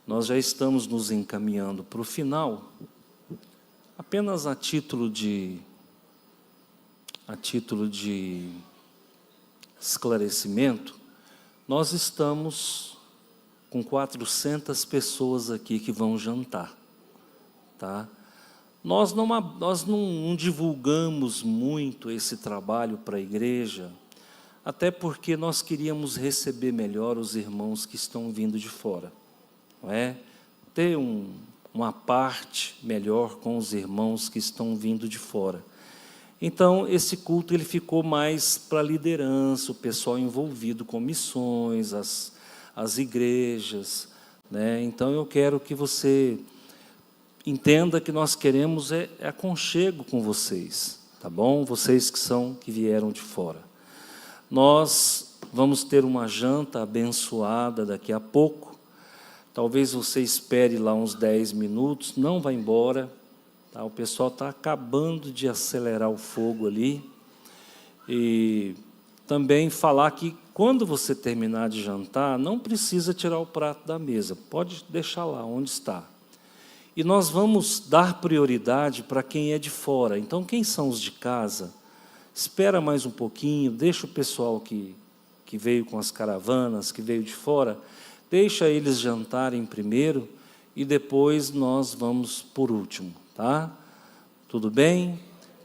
Nós já estamos nos encaminhando para o final. Apenas a título de esclarecimento, nós estamos com 400 pessoas aqui que vão jantar, tá? Nós não divulgamos muito esse trabalho para a igreja, até porque nós queríamos receber melhor os irmãos que estão vindo de fora, não é? Ter uma parte melhor com os irmãos que estão vindo de fora. Então, esse culto ele ficou mais para a liderança, o pessoal envolvido com missões, as igrejas, né? Então, eu quero que você entenda que nós queremos aconchego com vocês, tá bom? Vocês que vieram de fora. Nós vamos ter uma janta abençoada daqui a pouco. Talvez você espere lá uns 10 minutos, não vá embora. Tá? O pessoal está acabando de acelerar o fogo ali. E também falar que quando você terminar de jantar, não precisa tirar o prato da mesa, pode deixar lá onde está. E nós vamos dar prioridade para quem é de fora. Então, quem são os de casa, espera mais um pouquinho, deixa o pessoal que veio com as caravanas, que veio de fora, deixa eles jantarem primeiro e depois nós vamos por último, tá? Tudo bem?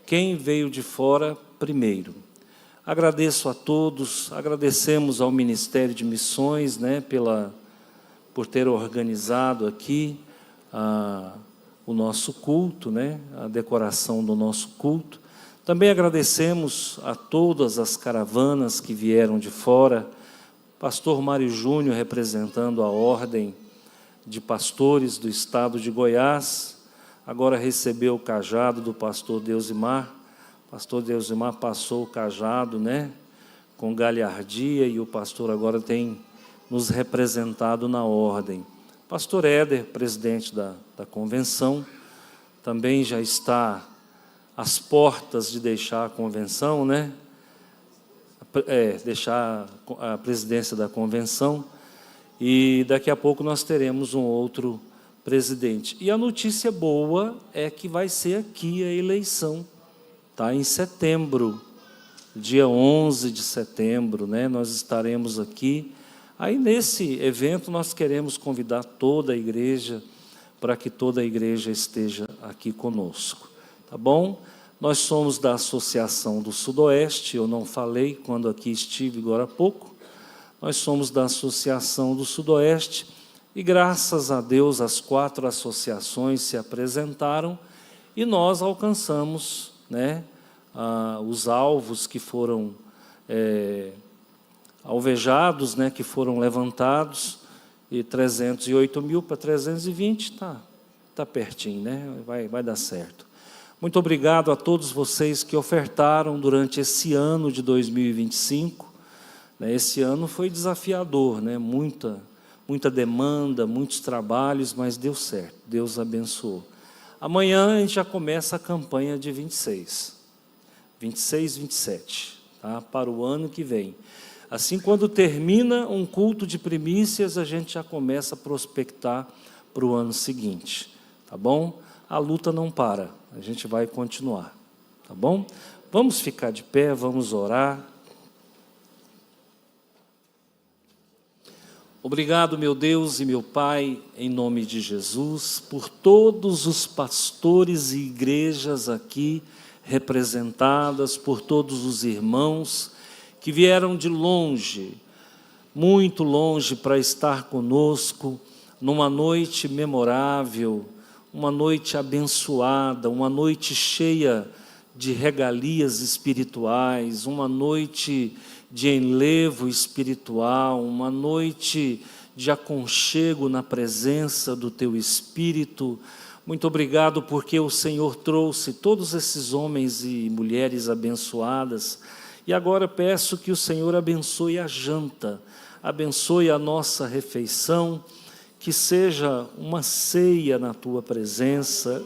Quem veio de fora primeiro. Agradeço a todos, agradecemos ao Ministério de Missões, né, por ter organizado aqui o nosso culto, né, a decoração do nosso culto. Também agradecemos a todas as caravanas que vieram de fora, pastor Mário Júnior representando a ordem de pastores do estado de Goiás, agora recebeu o cajado do pastor Deusimar. Pastor Deusimar passou o cajado, né, com galhardia, e o pastor agora tem nos representado na ordem. Pastor Éder, presidente da convenção, também já está às portas de deixar a convenção, né? Deixar a presidência da convenção, e daqui a pouco nós teremos um outro presidente. E a notícia boa é que vai ser aqui a eleição, tá? Em setembro, dia 11 de setembro, né? Nós estaremos aqui. Aí, nesse evento, nós queremos convidar toda a igreja, para que toda a igreja esteja aqui conosco, tá bom? Nós somos da Associação do Sudoeste, eu não falei quando aqui estive agora há pouco, nós somos da Associação do Sudoeste, e graças a Deus as 4 associações se apresentaram, e nós alcançamos, né, os alvos que foram alvejados, né, que foram levantados, e 308 mil para 320, tá pertinho, né? Vai dar certo. Muito obrigado a todos vocês que ofertaram durante esse ano de 2025. Esse ano foi desafiador, né? Muita demanda, muitos trabalhos, mas deu certo, Deus abençoou. Amanhã a gente já começa a campanha de 26, 27, tá? Para o ano que vem. Assim, quando termina um culto de primícias, a gente já começa a prospectar para o ano seguinte, tá bom? A luta não para, a gente vai continuar, tá bom? Vamos ficar de pé, vamos orar. Obrigado, meu Deus e meu Pai, em nome de Jesus, por todos os pastores e igrejas aqui representadas, por todos os irmãos que vieram de longe, muito longe, para estar conosco numa noite memorável, uma noite abençoada, uma noite cheia de regalias espirituais, uma noite de enlevo espiritual, uma noite de aconchego na presença do Teu Espírito. Muito obrigado, porque o Senhor trouxe todos esses homens e mulheres abençoadas, e agora peço que o Senhor abençoe a janta, abençoe a nossa refeição, que seja uma ceia na Tua presença,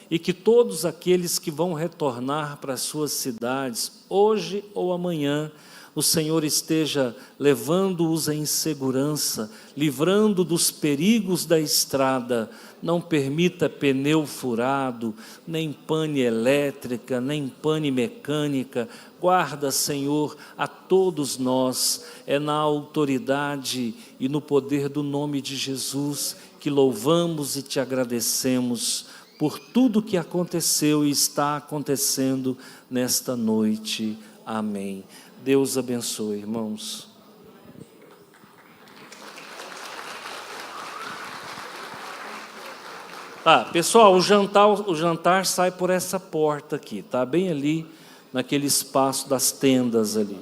e que todos aqueles que vão retornar para as suas cidades, hoje ou amanhã, o Senhor esteja levando-os em segurança, livrando dos perigos da estrada. Não permita pneu furado, nem pane elétrica, nem pane mecânica. Guarda, Senhor, a todos nós. É na autoridade e no poder do nome de Jesus que louvamos e te agradecemos por tudo que aconteceu e está acontecendo nesta noite. Amém. Deus abençoe, irmãos. Pessoal, o jantar sai por essa porta aqui, tá? Bem ali, naquele espaço das tendas ali.